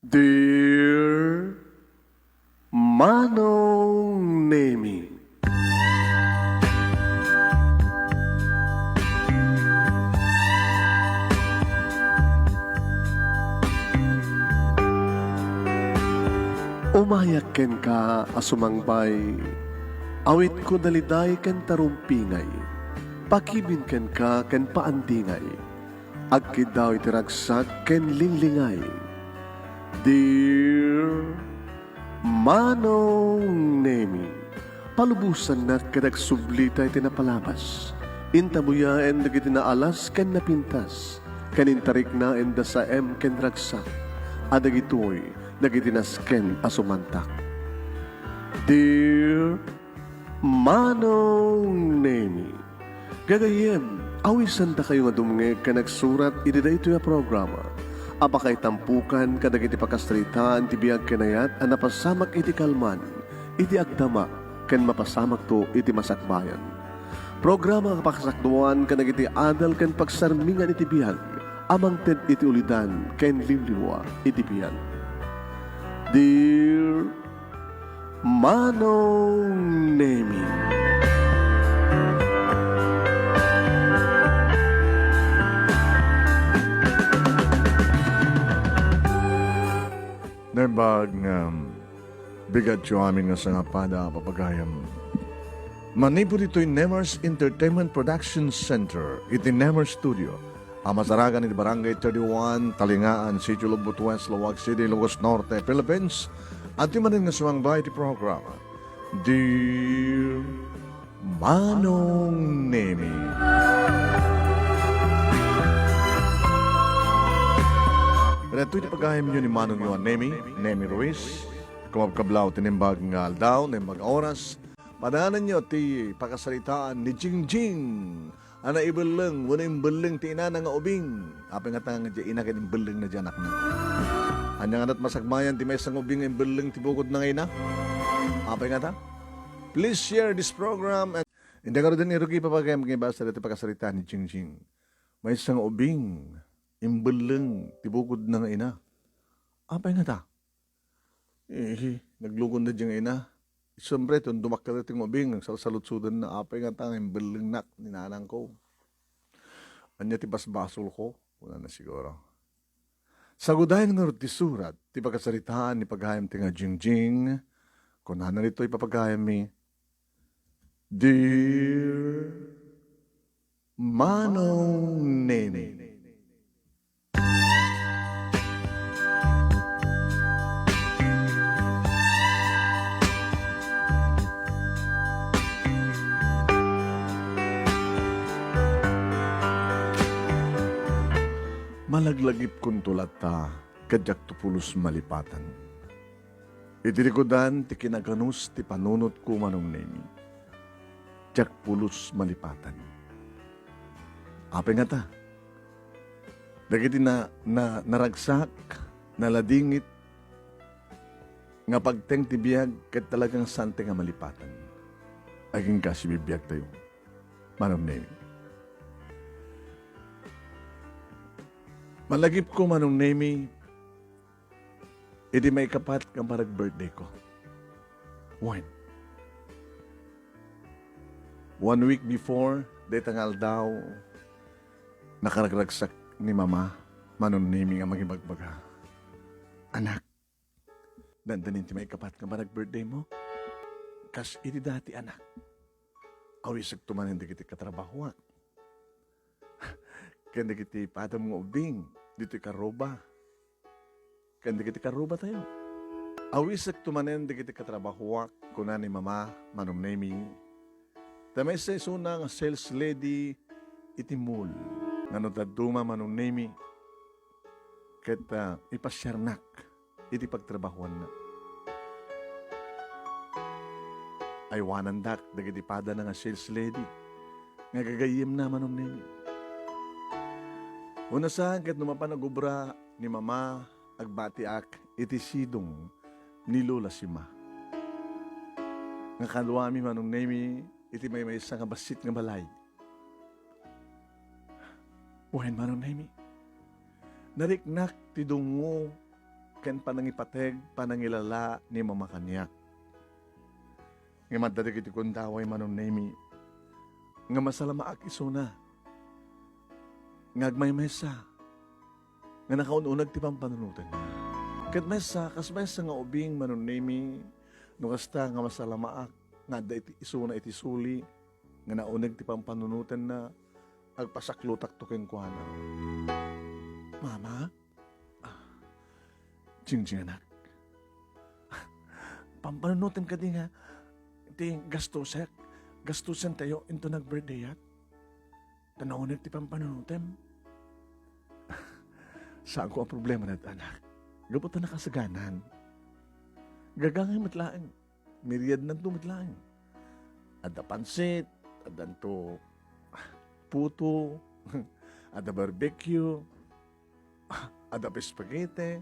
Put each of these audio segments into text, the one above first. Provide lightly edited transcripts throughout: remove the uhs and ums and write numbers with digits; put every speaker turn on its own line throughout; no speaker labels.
Dear Manong Nemi, umayak ken ka asumangbay, awit ko daliday ken tarumpingay, pakibin ken ka ken paandingay, agkid daw itiragsak ken linglingay. Dear Manong Nemi, palubusan na kadag sublita iti napalabas. Intabuya en dagiti naalas ken napintas, kanintarik na en sa ken ragsak, adagitoy dagiti nasken asumantak. Dear Manong Nemi, gagayem, awisan ta kayo nga dumnge ka nagsurat iti daytoy a programa. Apakay tampukan kadag iti pakastritaan ti biyag kenayat a napasamak iti kalman, iti agdama ken mapasamak to iti masakbayan. Programa kapakasakduan kadag iti adal ken pagsarmingan iti biyag, amang ted iti ulidan ken liwliwa iti biyag. Dear Manong Nemi,
Narbag bigat yung amin nga sa napada papagayam. Manipo dito'y Nemers Entertainment Production Center, iti Nemers Studio. Amasaragan iti Barangay 31, Talingaan, Sitio Lubot West, Lawag City, Ilocos Norte, Philippines. At yung manin nga sumangbay iti programa. Dear Manong Nemi. Pero ito'y pagkahim nyo ni Manong Yuan Nemi Ruiz, kumabkablaw, tinimbag nga aldaw, tinimbag oras, padanan nyo ti pakasalitaan ni Jingjing, ana ibelang, wala yung belang ti ina nga ubing, apay nga tanga nga ina kanin belang na dyan na. Anya nga na't masagmayan ti may isang ubing yung belang ti bukod na ina, apay nga ta. Please share this program and hindi ka rin irugi pa pagkayam nga ibasa ti pakasalitaan ni Jingjing. May isang ubing, imbelang tibukod na nga ina. Apay nga ta? Naglugod na dyan nga ina. Siyempre, itong dumakta rin mabing, salsalutsudan na apay nga ta, imbelang nak, ninanang ko. Anya tibas-basol ko, wala na siguro. Sagudayan nga ti surat, ti pagkasaritaan, ni paghayam ti nga Jingjing, kung na nito ipapagayam mi, Dear Manong Nemi, malaglagip kong tulata, kadyak tupulos malipatan. Idirikodan ti kinaganus ti panunot ko Manong Nemi. Jak pulos malipatan. Apay nga ta? Dagiti naragsak, naladingit, nga pagteng ti biyag ket talagang sante nga malipatan. Aging kasi bibiyag tayo. Manong Nemi. Malagip ko Manong Nemi, iti may kapat nga parag birthday ko. When? 1 week before, detangal daw, nakaragragsak ni Mama, Manong Nemi nga magibagbaga. Anak, dandanin ti may kapat nga parag birthday mo? Kas iti dati anak. Awisag tumanin di kiti katrabahuak. Kanda kiti padam nga ubing, dito karoba. Kanda kiti karoba tayo. Awisag tumanin di kiti katrabahuak, kuna ni Mama, Manong Nemi. Tamay sa isuna nga sales lady iti mall. Nanotaduma Manong Nemi. Ket ipasyarnak iti pagtrabahuan na. Ay wanandak dagiti pada na nga sales lady. Nga gagayim na Manong Nemi. Una saan ket numapanagubra ni Mama agbatiak iti sidong ni Lola Sima. Nga kalwami Manong Nemi iti may isa nga basit nga balay. Buhen Manong Nemi. Nariknak ti dungo ken panangipateg, panangilala ni mama kanya. Nga maddadig iti kundaway manon nemi, nga masalama ak isuna, nga agmay mesa, nga nakaununag ti pampanunutan niya. Kat mesa, kas mesa nga ubing manon nemi, no kasta nga masalama ak, nga da iti isuna iti suli, nga naunag ti pampanunutan na, agpasaklutak to ken kuana. Mama? Jingjing anak. Pampanunutan ka din nga, iti gastusan tayo into nag-birthday at, tanawin ti pampanunutan. Saan ko ang problema na anak? Gabutan na kasaganan. Gagangay matlaan. Myriad na ito matlaan. Ada pansit, ada to puto, ada barbecue, ada spaghetti.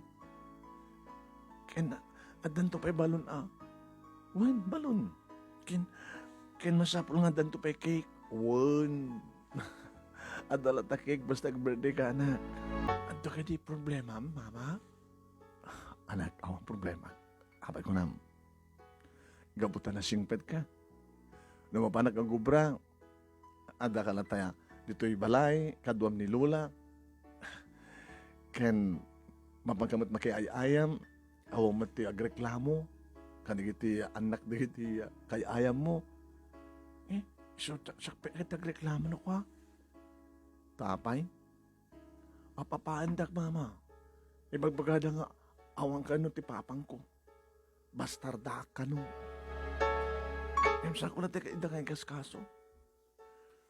Ken adan to pa'y balon Wen, balon. Ken masapul nga adan to pa'y cake. Wen. Adala ta cake basta birthday ka, anak. Adto ka di problema, mama? Anak, awang problema. Abay ko nam. Gabutan na singpet ka. Numapanak ang gubra. Ada ka na taya. Dito'y balay, kaduam ni Lula. Ken mapagkamot makiayayam. Awang mati agreklamo. Kanigiti anak digiti kayayam mo. So sakpe kita agreklamo na kwa. Tapay? Papaandak, mama. Ibagbagada nga, awang ka no ti papang ko. Bastarda ka no. Sa ko na tika indang kaskaso.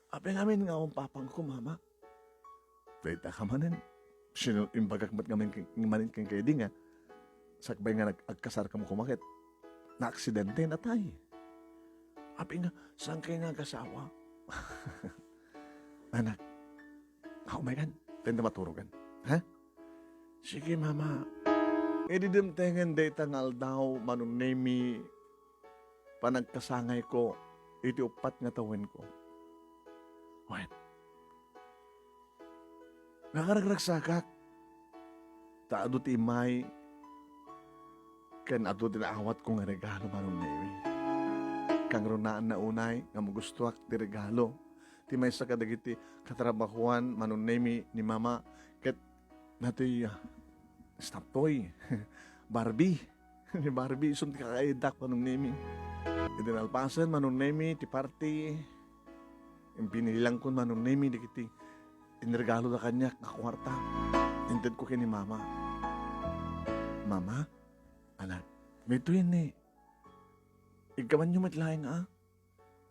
Ape ngamin nga awang papang ko, mama. Dahita ka manin. Sino imbagak mat ngamin manin kang kayo di nga. Sakbay nga nagkasar ka mo kumakit. Na-aksidente na tayo. Ape nga, saan kayo nga kasawa? Anak, kaumayan. Tenda maturugan. Ha? Sige, mama. Ididimtengen data ngal daw manunemi panagkasangay ko iti upat nga tawin ko. Wen. Nakaragragsakak. Taado ti imay ken ato tinaawat ko nga regalo manunemi. Kang runaan na unay nga magustuak ti regalo. Ti may sa kadagiti katrabahuan manunemi ni mama ket natoy stop toy Barbie ni Barbie isun ti kakaidak manunemi idinalpasan manunemi ti party impinilang kon manunemi dikiti inregalo da kanya nga kwarta inted ko kini mama anak may tuyin ni ikaman nyo matlaing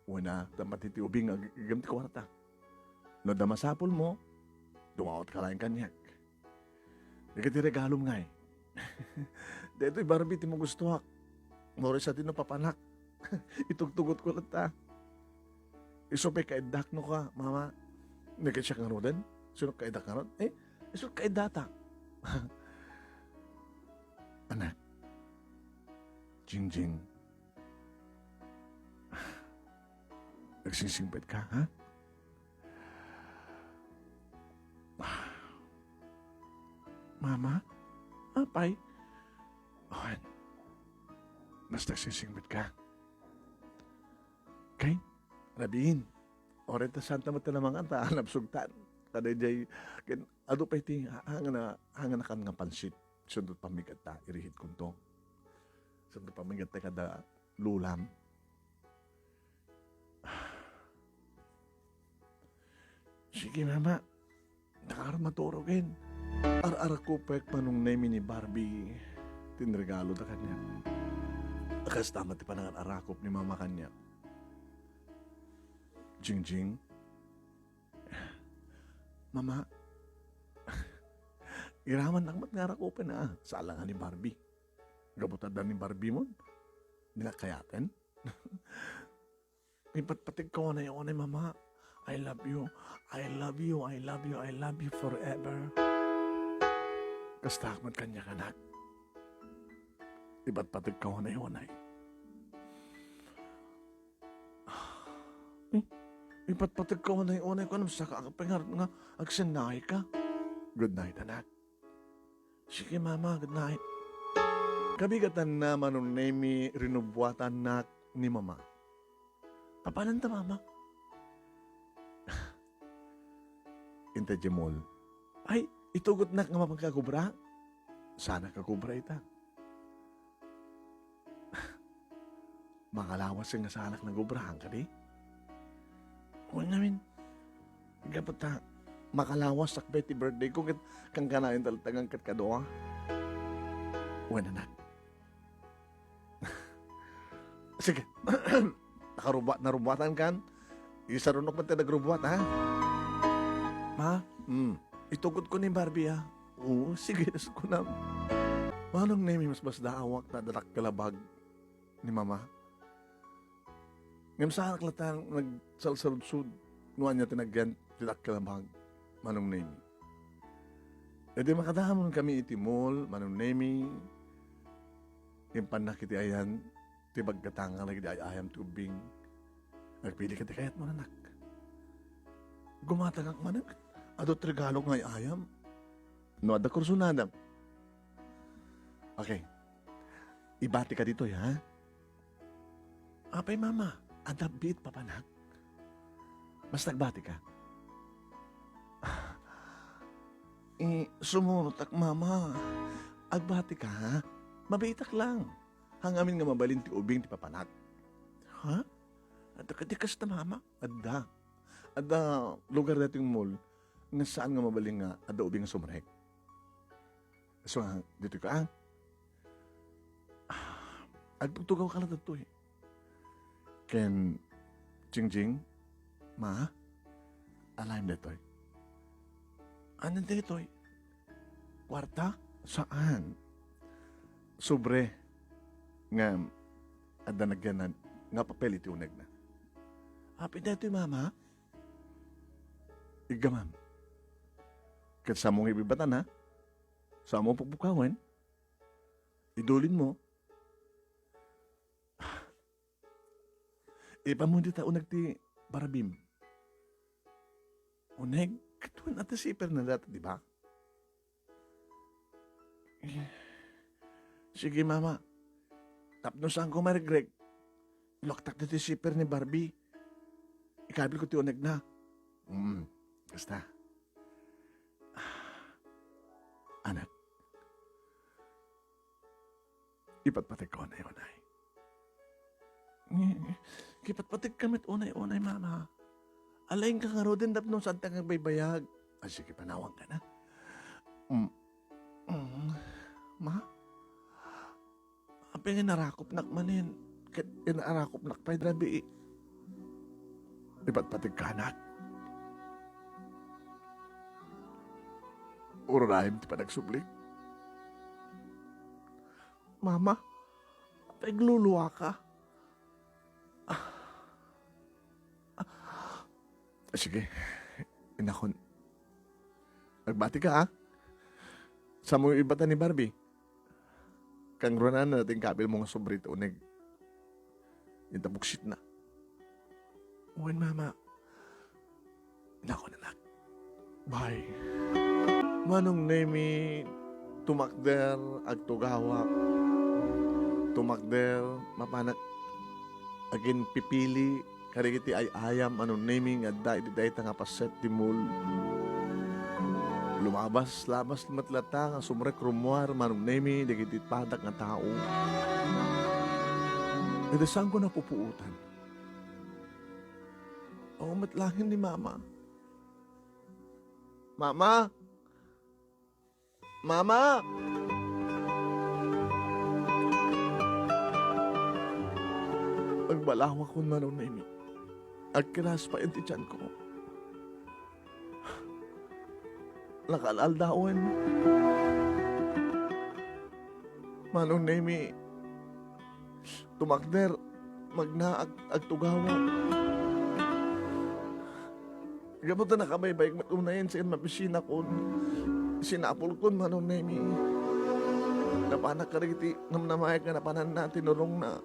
Una, dapat iti ubing agam ti kwarta. No damasapol mo, dumawat ka lang kanyak. Di ka ti regalom nga Deto'y Barbie ti mo gustuhak. Mori sa tino papanak. Itugtugot ko lang ta. Isupay kaidak no ka, mama. Nagkat siya kang rodan? Sino kaidak ka ron? Iso kaidata. Anak. Jingjing. Nagsisimpit ka, ha? Mama? Apay? Ohan. Mas nagsisimpit ka. Kay? Rabiin. Orenta santa mo talamang anta, nabsugtan. Kada jay, ado pa iti, hangan na kan nga pansit. Sundot pamigat ta, irihit kong to. Sundot pamigat ta kada lulam. Sige, mama. Nakara maturogin. Ar-ara ko pek manong nemi ni Barbie. Tinregalo da kanya. Akas tama ti panangan arakop ni mama kanya. Jingjing. Mama. Iraman lang mat nga arakopin sa alangan ni Barbie. Gabutad na ni Barbie mo. Nilakayaten. Ipatpatig ko na yun mama. I love you. I love you. I love you. I love you forever. Kastakmat kanya kanak. Iba't patig ka na yun Iba't patig ka na yun ay. Kung sa kakapangar nga, agsinay ka. Good night, anak. Sige, mama. Good night. Kabigatan na Manong Nemi rinubuatan na ni Mama. Papanan ta, Mama? Inta Jemol. Ay, itugot na nga mapagkakubra. Sana kakubra ita. Makalawas nga sa anak na gubrahan ka di? Huwag namin. Gapat ta, makalawas sa Betty birthday ko kang kanain talatagang katkadoa. Huwag na. Sige. Narubatan kan? Isarunok man tayo nagrubuat, ha? Ma? Itugod ko ni Barbie, ha? Oo, sige, nas ko na. Manong name mas daawak na darak kalabag ni Mama. Ngam sa anak latang nagsalsaludsud, nuwan niya tinagyan, darak kalabag, Manong name. E di makadahamon kami itimol, Manong name, yung panakiti ayan, tibag katanga lagi di ayam tubing. Nagpili ka di kayat mo anak. Gumatagak manak. Adot regalo nga ayam. No, ada kursunadam. Okay. Ibati ka dito, ha? Apay, Mama. Ada bit papanak. Mas nagbati ka. Sumunod ak, Mama. Agbati ka, ha? Mabitak lang. Hangamin nga mabalin ti ubing ti papanak. Ha? Ada kadikas na, Mama? Ada lugar dating mall nga saan nga mabaling nga ada ubing nga sumrek. So, dito ka, agpagtugaw ka lang dito, eh. Ken, Jingjing, Ma, alam dito, eh. Ano dito, eh? Kwarta? Saan? Sobre, nga, ada nagyanan, nga papel iti uneg na. Happy dito, Mama. Iga, Ma'am. Kat sa mong ibibatan, ha? Sa mong pagbukawan, idulin mo. Ipa mo dita unag ti barabim. Uneg, katuan at siper na dati, di ba? Sige, Mama. Tapno saan ko marigreg. Loktak na ti siper ni Barbie. Ikabil ko ti uneg na. Basta. Anak. Ipatpatig ko unay-unay. Kipatpatig kamit unay-unay, Mama. Alayin ka nga ro din dap nung saan tangang baybayag. Ay, sige, panawang ka na. Ma? Apeng narakop nakmanin. Inarakop nakpay drabi. Ipatpatig ka, anak. Urahim ti panagsublik. Mama, pagluluwa ka. Sige, inakon. Nagbati ka, ha? Sa mo ibatan ni Barbie. Kang ronan na natin kabil mong sobrito unig. Yung tabuksit na. Uwan, Mama. Inakon, anak. Bye. Manong nemi tumakder agtugawa. Tumakder mapanak agin pipili karigiti ay ayam anong naming adda iti nga paset di mul. Lumabas labas matlata nga sumrek rumwar manong nemi digiti padak nga tao. Ito saan ko napupuutan? O matlangin ni Mama. Mama! Mama! Pagbalawa ko na nung naimi. Agkiras pa yung tiyan ko. Nakalaldaon. Manong naimi. Tumakder. Magnaag agtugawa. Gamot na nakabaybayag matunayan sa mapisina ko. Sinapol ko manong nemi. Napanak ka rin namnamayag nga napanan na tinulong na.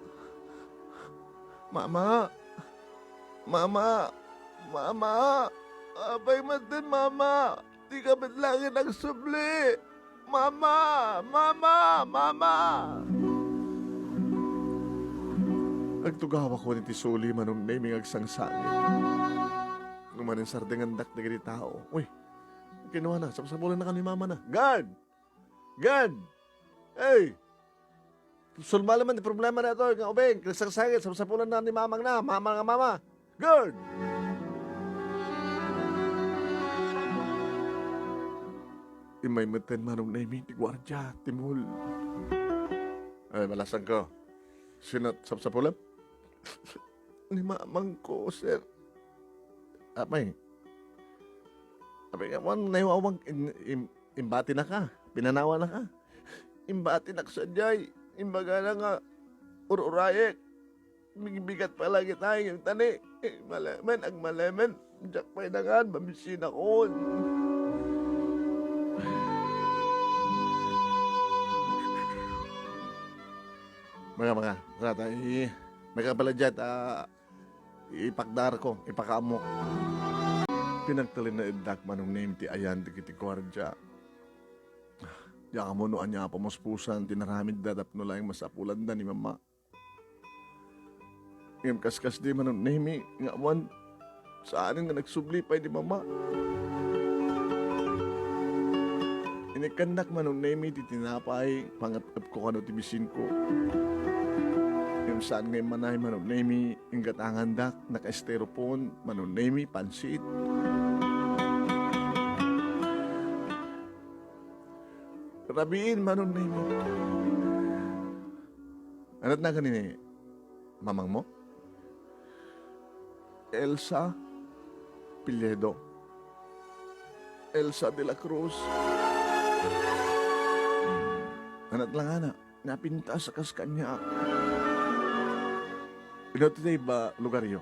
Mama! Mama! Mama! Abay man din, Mama! Di ka ba't langin ang subli? Mama! Mama! Mama! Agtugawa ko ni Tisuli manong naming agsangsangit. Numanin sardingan dak na tao. Uy, kinuha na. Sapsapulan na ka ni mama na. Guard! Guard! Hey! Sulma naman yung problema na ito. Ikaw, Obeng, kinasangsangit. Sapsapulan na ni mamang na. Mama nga mama. Guard! Imay matan manong naming ti gwardya, timul. Ay, malasan ko. Sinat sapsapulan? Ni mamang ko, sir. Apay. Apay, naiwawang imbati na ka. Pinanawa na ka. Imbati na ka sa jay. Imbaga na nga. Ururayek. Bigat pa lagi tayo yung tani. Malaman, ang malaman. Diyak pa'y nangan, mamisin ako. Mga, rata, may kabalajat, ipakdar ko, ipakaamok. Pinagtalin na idak manong name ti ayan ti kiti kwardya. Diya ka mo noan niya pamuspusan, tinaramid dadap no lang masapulan da ni mama. Ngam kaskas di manong name, nga awan, saan nga nagsublipay di mama. Inikandak manong name ti tinapay, pangatap ko kano ti bisin ko. Yung saan ngayon manay manunemi, yung gatangandak, naka-styrofoam, manunemi, pansit. Rabiin manunemi. Anot na kanini, mamang mo? Elsa Piledo. Elsa de la Cruz. Anot lang ana, napinta sa kaskanya. Inotoday ba lugar yun?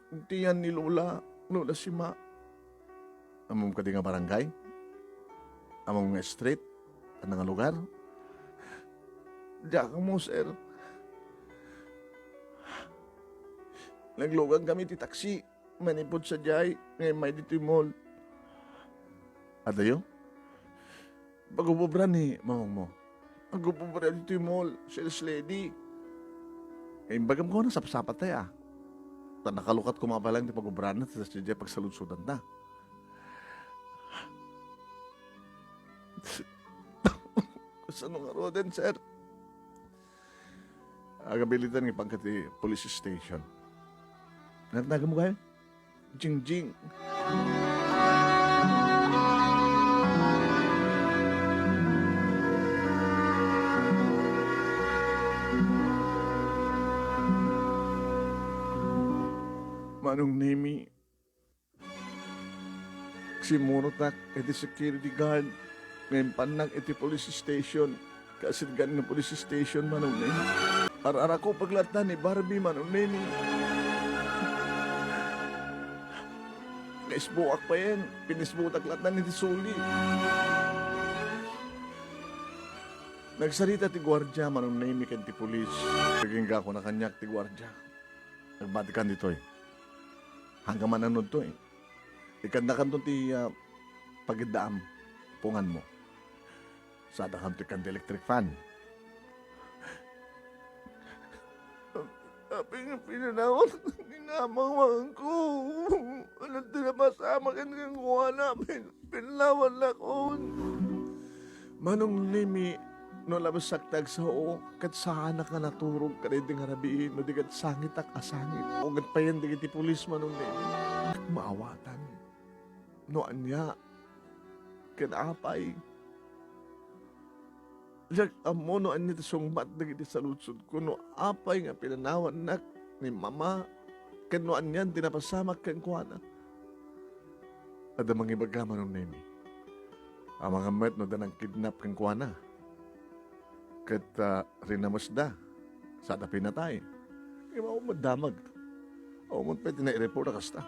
Hindi yan ni Lola si Ma. Among ka di nga barangay? Among nga street? Ano nga lugar? Diyan ka mo, sir. Naglugan kami ti taksi. Manipod sa jay. Ngayon may dito yung mall. Adayo? Pag-ubobra ni mamang mo. Ang gupubara dito yung mall, sales lady. Eh, bagam ko na sapasapat tayo ah. Nakalukat ko mga palang di pag-ubran na sa siya pagsaludsudan na. Saan nga roden, sir? Agabilitan ng pagkati police station. Nagtaga mo kayo? Jing-jing. Manong nemi, si Murotak, iti security guard, ngayon panang iti police station, kasi ganun ng police station, manong nemi. Arara ko paglatan ni Barbie, manong nemi. Naisbuak pa yan, pinisbutak latan ni Suli. Nagsarita ti gwardya, manong nemi, kan ti police. Naging ako na kanyak ti gwardya. Nagbatikan dito eh. Hanggang mananod to eh. Ikandakan to ti pagdaam pungan mo. Sa dakan to ikan electric fan. Sabi nga pinanawag ni namang ko. Ano tinapasama ka ng kuha pinlawan lakon. Manong nimi no labas saktag sa oo, kat sana ka naturog ka rin nga rabiin, no di kat sangit ak asangit. O kat pa yan, di kat pulis man nung maawatan. No anya, kanapay. Yak amo no anya sungbat di kat sa lutsod ko, no apay nga pinanawan nak ni mama. Kan no anya, tinapasamak kang kuwana. Ada mga ibagama nung nemi. Ang mga met no danang kidnap kang kuwana. Kat rinamasda sa pinatay. Yung mga madamag. O mo pwede na i-report na kasta.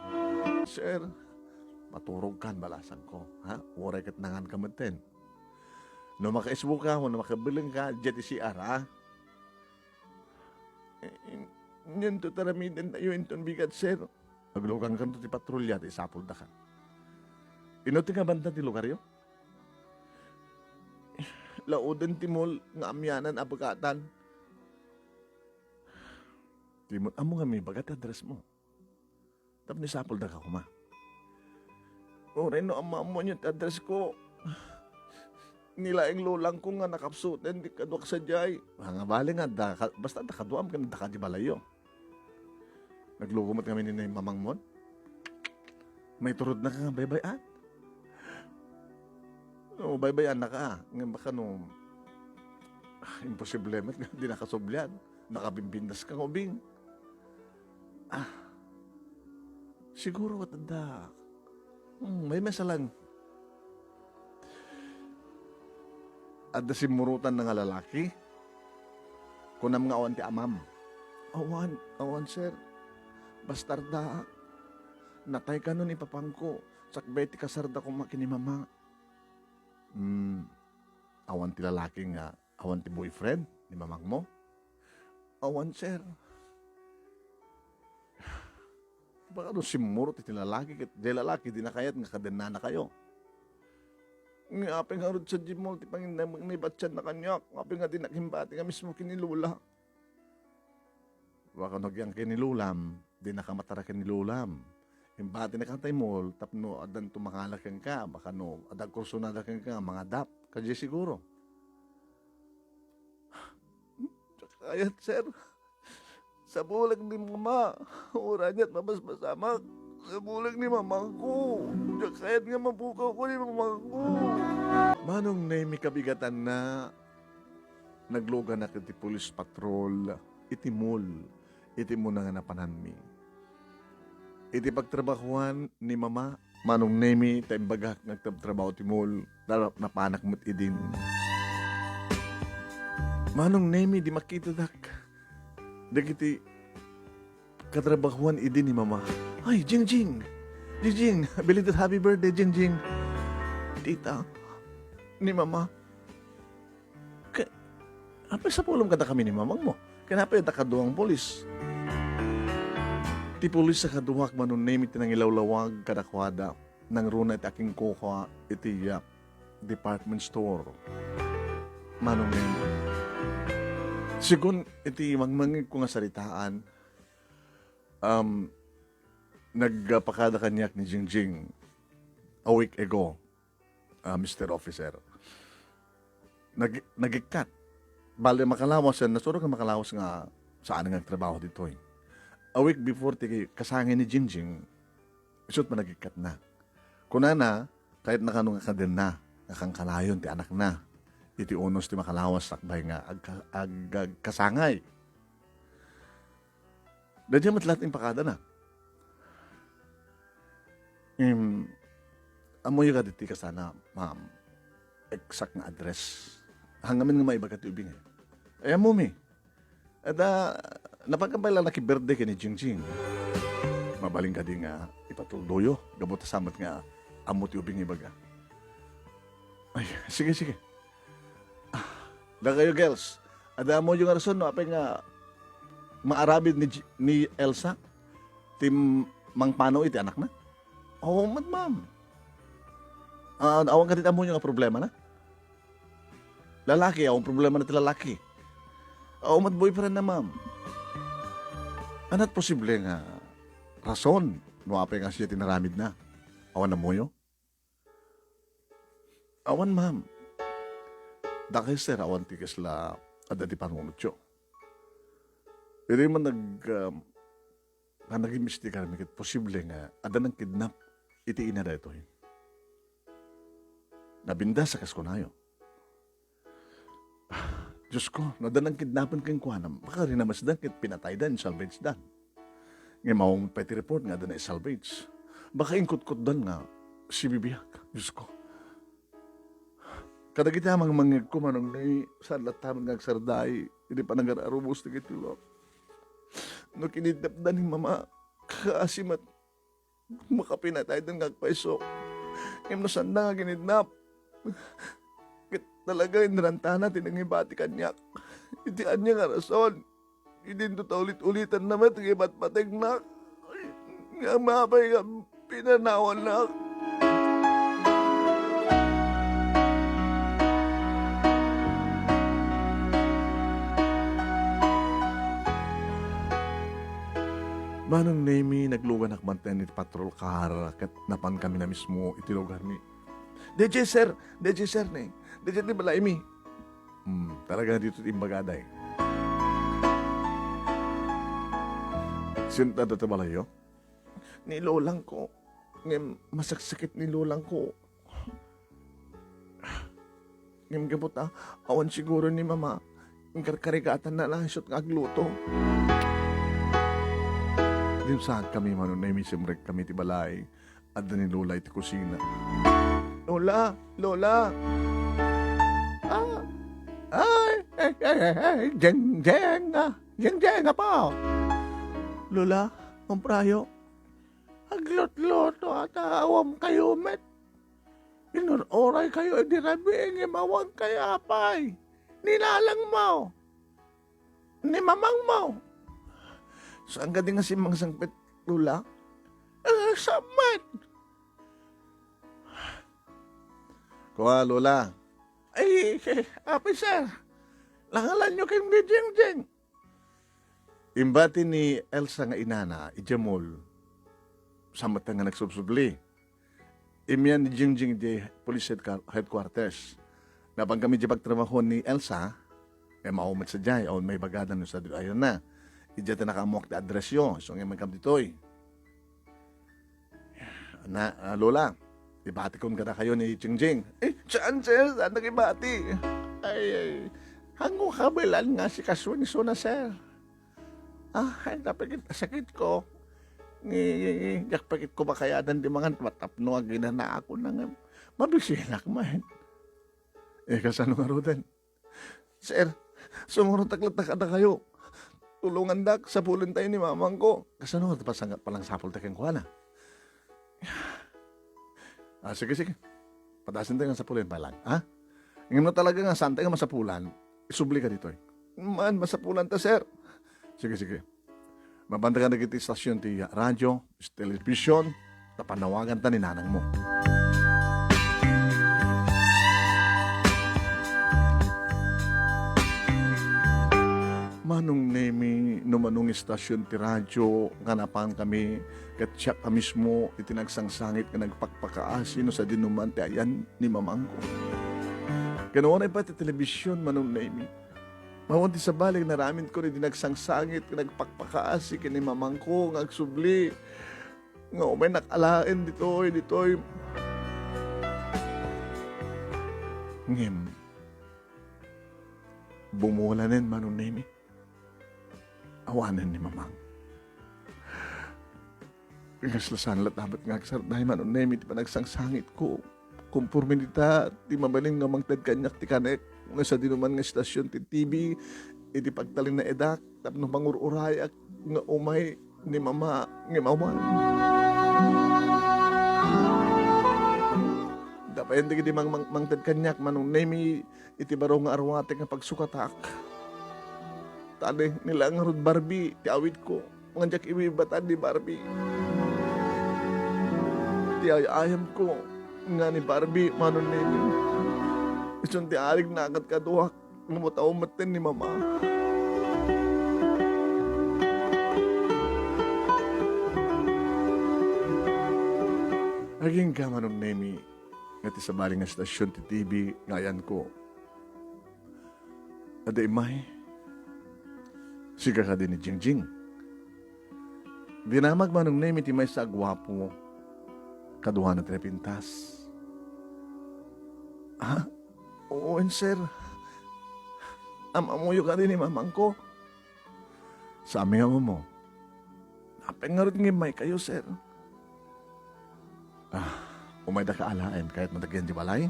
Sir, maturog kan balasan ko. Ha? Uray kat nangan ka maten. No maka-isbo ka, no makabilang ka, jet CR, ha? Yan to taramidin tayo inton bigat, sir. Aglugang kan to ti patrolya, ti sapul da ka. Inuti nga banda ti lugar yo? Lauden timol nga amyanan apagatan. Timol, amo nga may bagat address mo. Tap ni sapol da ka kuma. O reno ang mo niyo address ko. Nilaing lulang ko nga nakapsutan di kadwak sa jay. Nga bali nga, basta nakaduam ka na daka di balayo. Naglugumot kami ni mamang mon. May turod na ka nga baybayan. O baybayan na ka. Nga baka no, imposible mat di nakasublyan. Nakabimbindas ka ubing. Siguro matanda. May mesa lang. At simurutan ng lalaki. Kunam nga awan ti amam. Awan sir. Bastarda. Natay ka nun ipapangko. Sakbay ti kasarda ko makini mama. Awan ti lalaki nga. Awan ti boyfriend ni mamang mo. Awan sir. Baka doon simurot iti lalaki. Di lalaki di na kayat nga kadenana kayo. Nga apeng harod sa Jimol, ti pangin may batyan na kanyak. Apeng nga dinakimbati nga mismo kinilula. Baka nagyang kinilulam, di nakamatara kinilulam. Himbati na kantay mol, tapno adan tumakalak ka, baka no, adan kursunada ka, mga dap, kadya siguro. Kayat sir, sa bulag ni mama, uranya't mabasbasamak. Sa bulag ni mamang ko. Kahit nga mapukaw ko ni mamang ko. Manong na may kabigatan na nagloga na kiti police patrol, itimol na nga napananmi. Iti pagtrabahuan ni mama, manong nemi taimbagak nagtrabaho timol, darap na panak mo't idin. Manong nemi di makita dak. Dagiti katrabahuan idin ni mama. Ay, Jingjing! Jingjing! Belated happy birthday, Jingjing! Tita, ni mama. Apa sa pulong kada kami ni mamang mo? Kanapa yung takaduang polis? Ti polis sa kaduwak manon name iti nang ilawlawag kadakwada nang runa iti aking kuha iti department store. Manong name. Sigun iti mangmangig ko nga saritaan, nagpakada kanyak ni Jingjing a week ago, Mr. Officer. Nagikat. Bale makalawas yan, nasuro ka makalawas nga saan nga trabaho dito eh. A week before, kasangin ni Jingjing, isot pa nagikat na. Kunana, kahit nakano nga kadin na, nakangkalayon, ti anak na, iti unos ti makalawas, sakbay nga, kasangay. Dadya matlat yung pakada na. Amoy ka diti ka sana, ma'am, exact nga address. Hangamin nga maiba ka tubing eh. Ay, mo mi. At napagkambay lang nakiberde ka ni Jingjing. Mabaling ka din nga ipatuldoyo. Gabot samat nga amo tubing ibaga. Ay, sige. Da kayo, girls. Ada mo yung rason, no? Apay nga maarabid ni Elsa. Tim Mang Pano iti anak na. Oo, ma'am. Awang ka mo yung problema na? Lalaki, awang problema na ti lalaki. Mat boyfriend na, ma'am. Anat posible nga rason, no apay nga siya tinaramid na. Awan na mo yo? Awan, ma'am. Dahil sir, awan tigas la ada di panunod yo. Pero man nag-imbestigar, posible nga ada ng kidnap iti ina da ito. Nabinda sa kaskunayo. Diyos ko, nadanang kidnapan kang kuhanam. Baka rin naman siya kit pinatay dan, salvage dan. Ngayon mawang petty report nga dan ay salvage. Baka ingkot-kot dan nga si bibiyak. Diyos ko. Kadagita mga mangyag ko manong na salat tamang ngagsarday. Hindi pa nag-arubos na kitulok. No kinidnap dan ni mama. Kaasimat. Makapinatay dan ngagpaiso. Ngayon no sanda nga kinidnap. Talaga inrantana tinangibati kanyak. Iti anya nga rason. Hindi ito ulit-ulitan naman tingibat pating nak. Nga mapay nga pinanawan nak. Manong Nemi, naglugan akmanten ni patrol kahara kat napan kami na mismo itilugar mi. DJ sir ni. DJ ni balay mi. Talaga dito timbagaday. Sinta dito balayo? Ni lolang ko. Ngem masaksakit ni lolang ko. Ngem gabot awan siguro ni mama. Ang karkarigatan na lang siyot agluto. Dim saan kami manon na imisimrek kami ti balay at ni lola iti kusina. Lola! Lola! Jeng pa! Lola, ang prayo, aglot-loto at awam kayo met. Inuroray kayo, di rabing imawag kaya apay. Nilalang mo. Ni mamang mo. Saan ka din nga si Mang Sangpit, Lola? Samat. Kuha, Lola. Ay, api sir. Langalan nyo kayong ni Jeng. Imbati ni Elsa nga inana, ijamol. Samat nga nagsubsubli. Imyan ni Jeng di Police Headquarters. Napang kami di pagtrabaho ni Elsa, maumat sa jay, o may bagadan no sa ayun na. Ija ta nakamuak na address yo, so nga magkam ditoy. Lola, ibati ko ka na kayo ni Jing. Saan sir? Saan nag-ibati? Ay, hango kabilan nga si Kaswin na sir. Napakit sakit ko. Yakpakit ko ba kaya dan di mga matapno ang ginana ako nang mabisinak man. Kasano nga rodan? Sir, sumurot taklat na kayo. Tulungan dak, sapulin tayo ni mamang ko. Kasano nga palang sapul takang kuha na? Sige. Patasin tayo nga sapulin pa lang, ha? Ngayon mo talaga nga santay nga masapulan, isubli ka dito eh. Masapulan ta, sir. Sige. Mabanda ka na kita istasyon ti radyo, television, napanawagan ta ni nanang mo. Manong Nemi, numanong istasyon ti radyo, nganapan kami, kat siya ka mismo, itinagsangsangit ka nagpakpakaasi no sa dinuman ti ayan ni mamang ko. Ganawan ay ba ti telebisyon, Manong Nemi? Mawan ti sa balik naramin ko rin dinagsangsangit ka nagpakpakaasi ka ni mamang ko, ngagsubli. Nga may nakalain ditoy. Ngem, bumulanin, Manong Nemi. Awanan ni mamang. Ngaslasan latabat nga agsarday man unay ti panagsangsangit ko. Kumpurmi nita, ti mabaling nga mangtad kanyak ti kanek. Nga sa dinuman nga estasyon ti TV, iti pagtalin na edak, tapno mangururay at nga umay ni mama, nga mawan. Dapayan di kiti mangtad kanyak, manong nemi, iti baro nga arwate nga pagsukatak. Tali nila ang Rod Barbie, ti awit ko. Mga jak ibibatan ni Barbie. Ti ayam ko, nga ni Barbie, manon nini. Isun ti arig na agad kaduhak, mamutaw matin ni mama. Aging ka, manong nemi, nga ti sa baling nga stasyon ti TV, ngayan ko. Aday may, siga ka din ni Jingjing. Dinamag manong nemi ti may sa agwapo, kaduha na trepintas. Oo, sir. Amamuyo ka din ni mamang ko. Sa amin nga mo. Napengarot ng may kayo, sir. Umay da ka alain kahit matagyan di balay.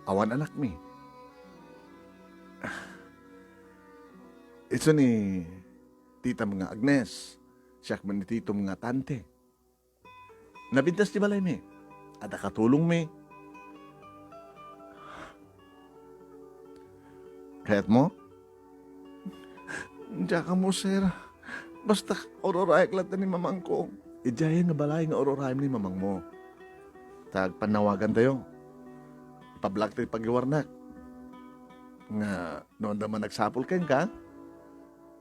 Awan anak mi. Ito ni tita mga Agnes, siya man ni tito mga tante. Nabintas di balay mi, at katulong mi. Kaya't mo? Diyan ka mo, sir. Basta ororayak lang ni mamang ko. Idiyan nga balay nga ororayak ni mamang mo. Tagpanawagan tayo. Ipablak tayo pag-iwarnak. Nga noon naman nagsapol ka,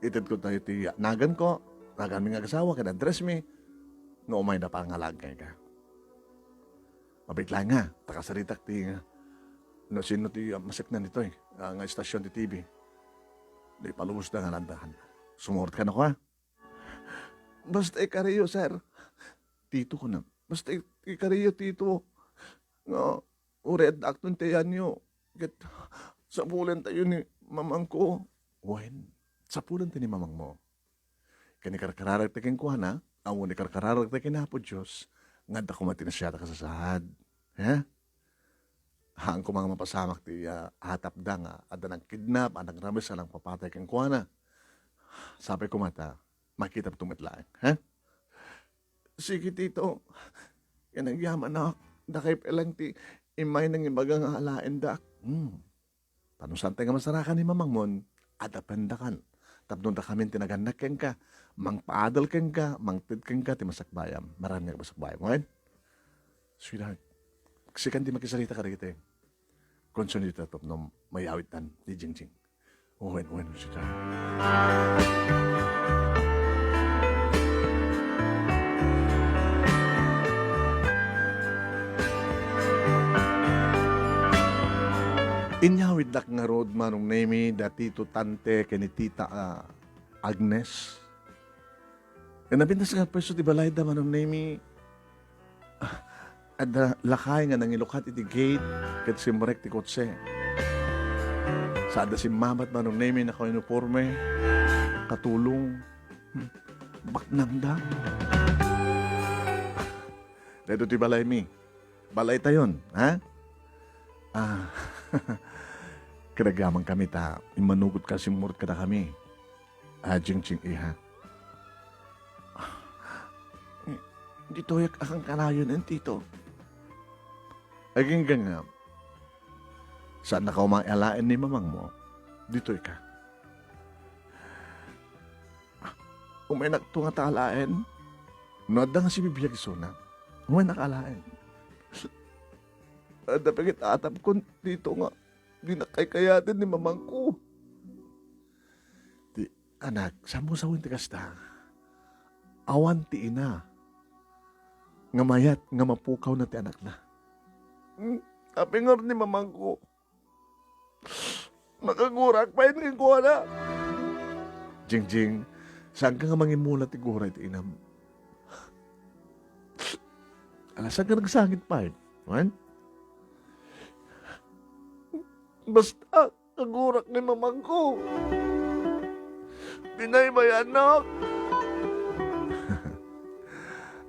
itid ko tayo ti nagan ko, Nagaming agasawa ka, na-dress me, nga umay na pangalagay ka. Mabait lang nga, takasaritak ti nga. No, sino ti masik na nito nga istasyon ti TV. Di palubos na nga landahan. Sumort ka na ko ha. Basta ikariyo, sir. Tito ko na. Basta ikariyo, tito. Nga, ured akton tayan nyo. Get, sapulan tayo ni mamang ko. Wen, sapulan tayo ni mamang mo. Kanikarkararag takin ko na, ang unikarkararag takin na po Diyos, nga da kumatinasyata ka sa sahad. Ha? Haan ko mga mapasamak ti atap da nga, ada ng kidnap, anang ramis, anang papatay kang kuha na. Sabi ko mata, makita tumitlaan. Ha? Sige tito, yan ang yaman na, dakay pelang ti imay ng ibagang alain dak. Panusantay nga masarakan ni mamang mon, adapendakan. Tapnon da kami tinaganak keng ka, mang paadal keng ka, mang tid keng ka, ti masakbayam. Marami nga masakbayam. Okay? Sweetheart, sikan di makisarita ka rito. Konson dito top no may awitan ni Jingjing. Uwen, sweetheart. Inyawid dak nga road manong nemi da tito tante kani tita Agnes. Nabintas nga pwesto ti balay da manong nemi ada lakay nga nangilukat iti gate ket simrek ti kotse. Sada si mamat manong nemi na uniforme katulong baknang da. Dito ti balay mi. Balay tayon, ha? Kinagaman kami ta, imanugot ka simurot ka na kami. Jing iha. Dito yak akang kalayon ang tito. Aging gangam. Saan na ka umaialain ni mamang mo? Dito ka. Umay nagtunga taalain. Noda nga si bibiyag isuna. Umay nakalain. Dapat atap ko dito nga. Di na kaykayatin ni mamang ko. Di, anak, samu-sawin ti kasta. Awan ti ina. Nga mayat, nga mapukaw na ti anak na. Apingor ni mamang ko. Makagurak pa yun ko na. Jingjing, saan ka nga mangimula ti guray ti inam? Saan ka nagsangit pa yun? What? Basta, nagurak ni mamang ko. Pinay may anak.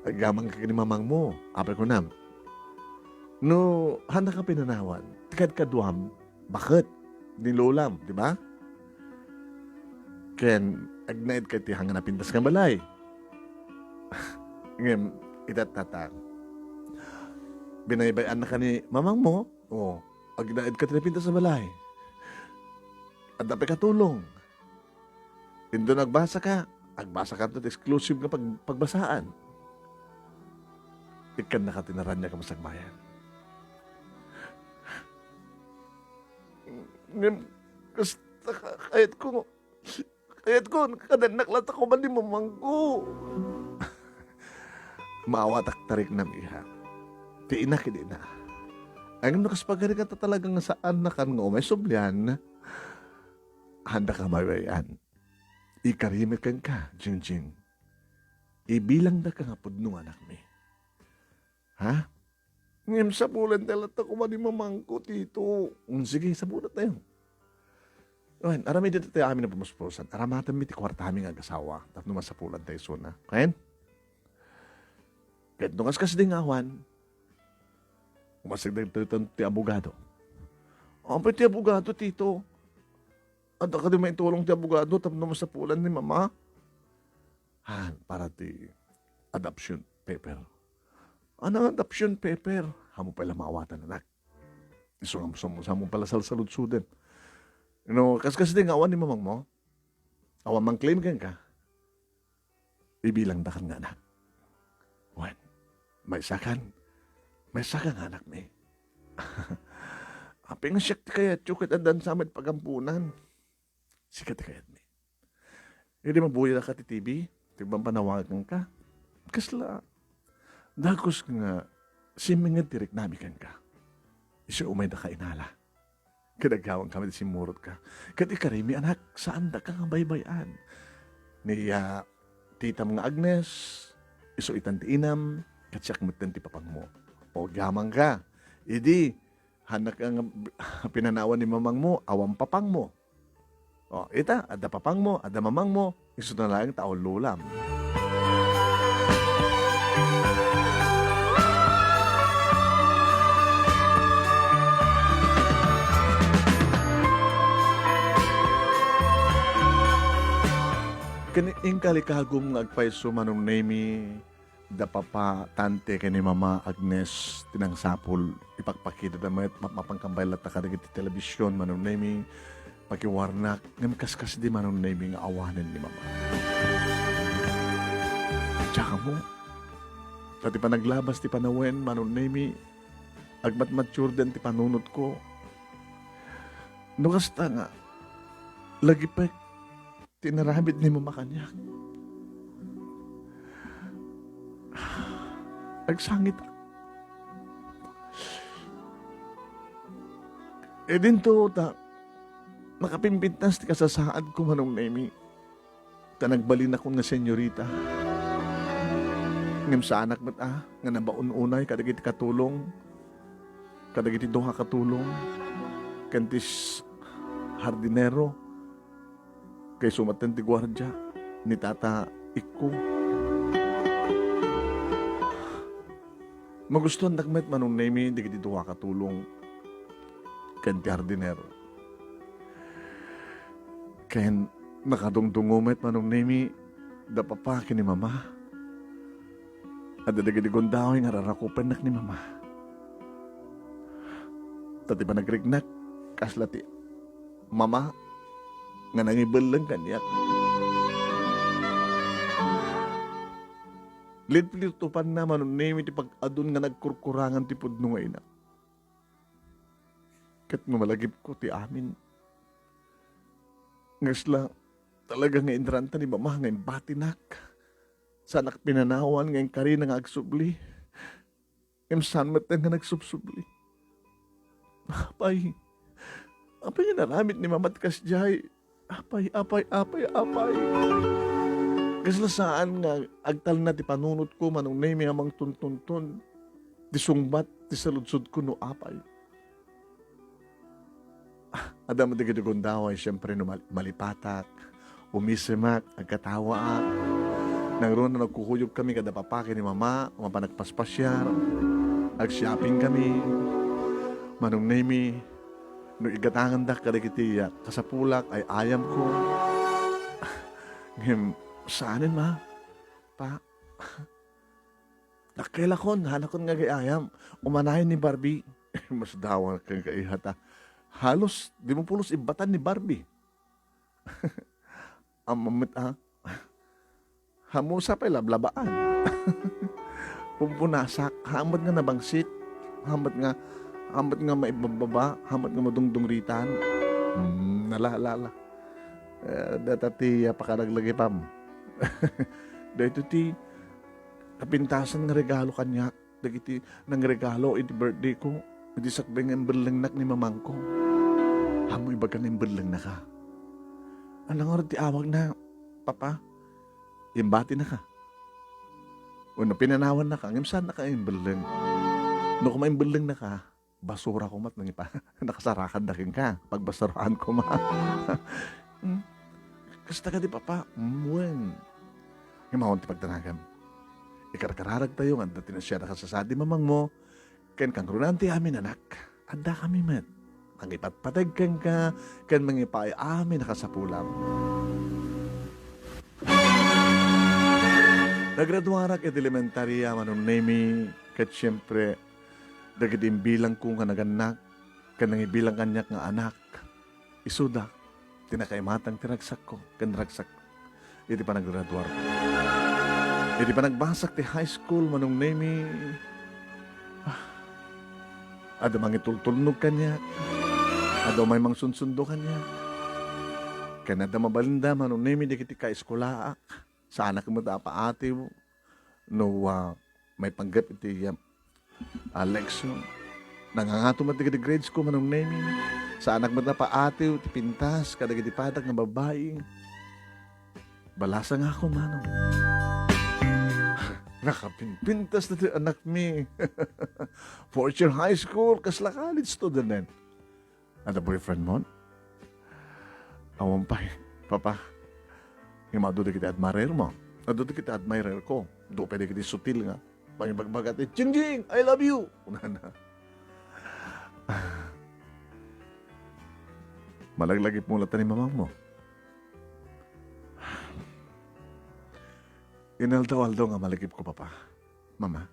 Agamang ka ni mamang mo. Apay ko nam. No, handa ka pinanawan. Tikad kaduam. Bakit? Nilulam, di ba? Ken, agnaid ka ti hanga napintas ka balay. Ngayon, itatatang. Binaybayan na ka ni mamang mo. Oo. Agnaid ka tinapinta sa balay. At dapat katulong. Indo nagbasa ka. Agbasa ka ito exclusive na pagbasaan. Ikan na ka tinaran niya ka masagbayan. Kasta kahit ko kadanak lata ko ba ni mamangko. Maawatak tarik na iha. Ti ina kidi na. Ang nakaspagari ka talagang saan na kan nga umay sublyan, handa ka mawayan. Ikarimit kang ka, Jingjing. Ibilang na ka nga pudno anak mi. Ha? Ngayon sa bulan talata ko ba ni mamang ko, tito? Sige, sa bulan tayo. Ayan, arami dito tayo amin na pumuspusan. Aramatan mi ti kwarta aming agasawa. Tapos naman sa bulan tayo suna. Kain? Kahit nung kaskas din awan, umasig na ito ti abogado. Ampay ti abogado, tito. At ka din may tulong ti abogado tapos naman sa pulan ni mama. Para ti adoption paper. Anong adoption paper? Hamo pala maawatan, anak. Iso nga mo pala salud-suden. You know, kaskas din awan ni mamang mo. Awan mang claim ka. Ibilang dakan nga, anak. Wan, may sakan anak ni. Aping nga siyak ti kaya tsukit adan sa amin pagampunan. Sikat ti kayat ni. Hindi mabuhay na ka ti TV, Tigbang panawagan ka. Kasla, dagos nga, simingad tirik nami ka. Isa umay na kainala. Kadagawang kami si murot ka. Kat ikarimi anak, saan da ka nga baybayan? Niya, tita mga Agnes, iso itan ti inam, katsyak mo ti papang mo. O gamang ka, idi, hanak ang pinanawan ni mamang mo, awang papang mo. O, ita, ada papang mo, ada mamang mo, iso na lang tao lulam. Kaniing kalikagong agpaiso manong nemi, da papa, tante, kani mama Agnes, tinangsapol, ipagpakita da met, mapangkambay lata kadagit ti telebisyon manong nemi, pakiwarnak, ngam kaskas di manong nemi nga awanan ni mama. Tsaka mo, pati pa naglabas ti panawen manong nemi, agmat mature din ti panunot ko. Nukasta nga, lagi pa tinarabit ni mama kanya. Nagsangit. Din to, nakapimpintas ti kasasaad ko manong nemi. Ta nagbalin ako nga senyorita. Ngam sa anak ba't nga nabaun-unay, kadagiti katulong. Kadagiti duha katulong. Kantis hardinero. Kay sumatan ti gwardya ni tata Iko. Magustuhan nagmet manong nemi, di duha katulong kan ti hardinero. Kaya nakadungdungumet manong nemi, da papakin ni mama. At dadagadi gondawin nga rarakupan nak ni mama. Tati pa nagrignak, kaslati, mama, nga nangibalang kanyak. Litpilitupan na manong nemi ti pag-adun nga nagkurkurangan ti pudno nga ina. Kat mamalagip ko ti amin. Ngasla, talaga nga inranta ni mama nga imbatinak. Sa anak pinanawan nga yung karina nga agsubli. Ngam sanmat nga nagsubsubli. Apay nga naramit ni mamat kasjay. Apay. Kaslasaan nga, agtal na ti panunot ko, manong nemi amang tuntuntun, ti sungbat, ti saludsud ko no apay. Adam ti gitugundaway, siyempre no malipatak, umisimak, agkatawa, nang na nagkukuyog kami kada papakin ni mama, mapanagpaspasyar, ag-shopping kami, manong nemi, no igatangan da kada kiti kasapulak ay ayam ko. Ngem, saanin ma? Pa? Nakilakon, hanakon nga ayam. Umanahin ni Barbie. Mas dawa kang kaihata. Halos, di mo pulos ibatan ni Barbie. Amamit hamusa pa lablabaan. Pumpunasak, hamad nga nabangsit. Hamad nga maibababa, hamad nga madungdungritan. Nalala. Datati pakaraglagi pam. Dahito ti kapintasan nga regalo kanya. Dagiti nang regalo iti birthday ko. Iti sakbeng ang berlangnak ni mamang ko. Hamoy baga ng berlang na ka. Anong oras ti awag na, papa? Imbati na ka. Ano pinanawan na ka. Ngam saan na ka yung berlang? No kumain berlang na ka, basura ko mat nang ipa. Nakasarakan na kin ka. Pagbasaraan ko ma. Kasi taga di papa, mwen. Ngamawan ti pagtanagam. Ikarkararag tayo nga dati na siya nakasasadi mamang mo. Ken kang runanti amin anak. Anda kami met. Ang ipatpatag kang ka. Ken mangipay amin nakasapulam. Nagradwarak at elementarya manong nemi. Kat siyempre, dagidim bilang ko nga naganak. Ken nangibilang kanyak nga anak. Isuda. Tinakaimatang tiragsak ko. Ken ragsak. Iti pa nagradwar. Iti pa nagbasak ti high school manong nemi. Ada mangitultulnog kanya. Ada may mangsunsundo kanya. Kanada mabalinda manong nemi di kiti ka eskolaa. Sa anak mo paati mo. No, may panggap iti leksyon. Nangangato mo iti grades ko manong naming. Sa anak mo paati ti pintas kadag iti patak nga babae. Balasa nga ako manong. Nakapinpintas na ti anak mi. Fourth year high school, kasla college student din. At the boyfriend mo? Awang pa, papa. Yung maduda kita admirer mo. Maduda kita admirer ko. Do pwede kita sutil nga. Pangibagbagat, Jingjing, I love you. Una na. Malaglagip mo lata ni mamang mo. Inaldaw-aldaw nga malagip ko, papa. Mama,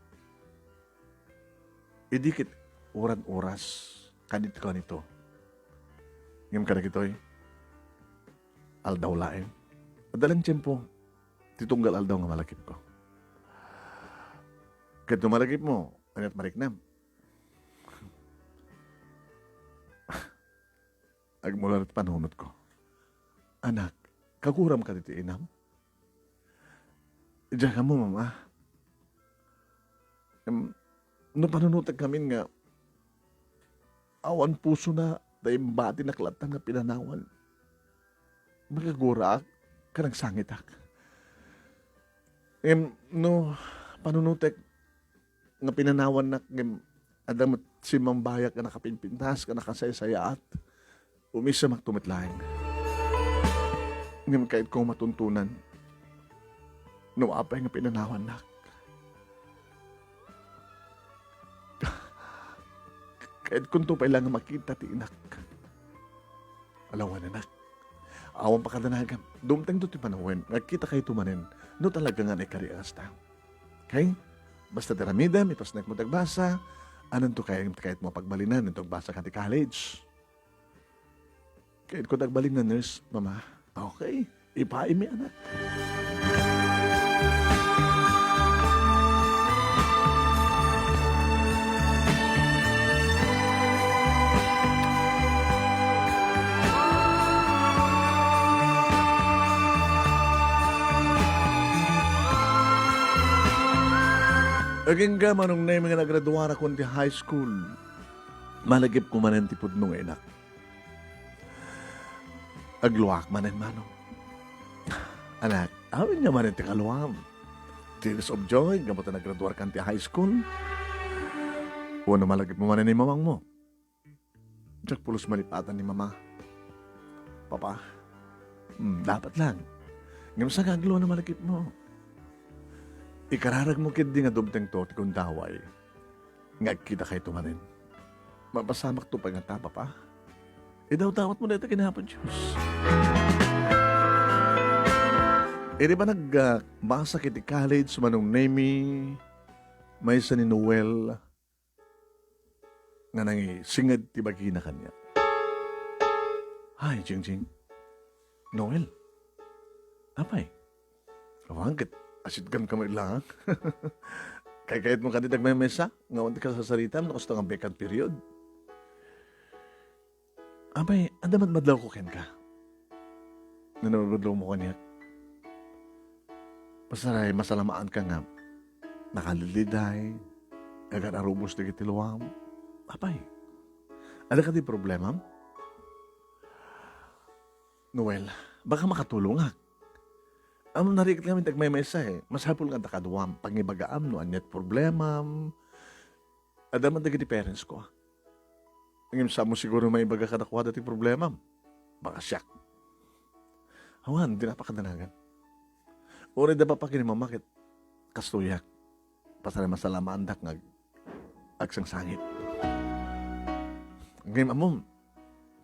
idikit oras kanit ko nito. Ngam ka na kito'y aldaw laeng. Adalang tiyempo, titunggal aldaw nga malagip ko. Kahit malagip mo, anat mariknam. Agmula at panunod ko. Anak, kaguram ka dito inam? Diyan ka mo, mama. No panunutag kami nga, awan puso na, dahil bati na klatan nga pinanawan. Magagura ka ng sangitak. No, panunutag nga pinanawan na, adam at si mambayak ka nakapinpintas, ka nakasaysayaat, umisa magtumitlaing. Ngayon kahit kong matuntunan, no apay nga pinanawan nak. Kahit kung to pa ilang makita ti inak. Alawan anak. Awan pa kadanagan. Dumtang to ti panawin. Nagkita kayo tumanin. No talaga nga ikarias ta. Okay? Basta tiramidam, itos na mo tagbasa. Anong to kahit mo pagbalinan, itong basa ka ti college. Kahit ko tagbalinan, nurse, mama, okay, ipaimi anak. Aging ka manong na yung mga nagraduara ko ti high school. Malagip ko manan ti pudnong enak. Agluwak manan manong. Anak, awin nga manan ti kaluwam. Tears of joy, gamot na nagraduar ka ti high school. Una malagip mo manan ni mamang mo. Diyak pulos malipatan ni mama. Papa, dapat lang. Ngayon sa kaglo na malagip mo. Ikararag mo kid di nga dumteng to, tikong daway. Nga kita kayo tumanin. Mapasamak to pa nga tapa pa. Idaw-tawat mo na ito kinahapon, Diyos. Di ba nagbasa kiti college manong Nemi, may sa ni Noel, nga nangi singad ti bagina kanya. Hi, Jingjing. Noel. Apay. Kawangkit. Asit kam kamay lang. Kahit mo kanitag may mesa, nga unti ka sa sarita, nakusto nga vacant period. Abay, adamat madlaw ko ken ka. Nanunodlaw mo kanya. Pasaray, masalamaan ka nga. Nakaliliday, agad arubos na kitiluwam. Abay, ada ka di problema? Noel, baka makatulong nga. Amo narikit kami tagmay mesa eh. Mas hapol nga takaduam. Pangibagaam no, anyat problema. Adaman dagi di parents ko. Ngim sa mo siguro may baga kadakuha dating problema. Baka siyak. Hawan, di napakadanagan. Uri da pa kinimamakit. Kastuyak. Pasara masalamaan dak ngag agsang sangit. Ngim amom.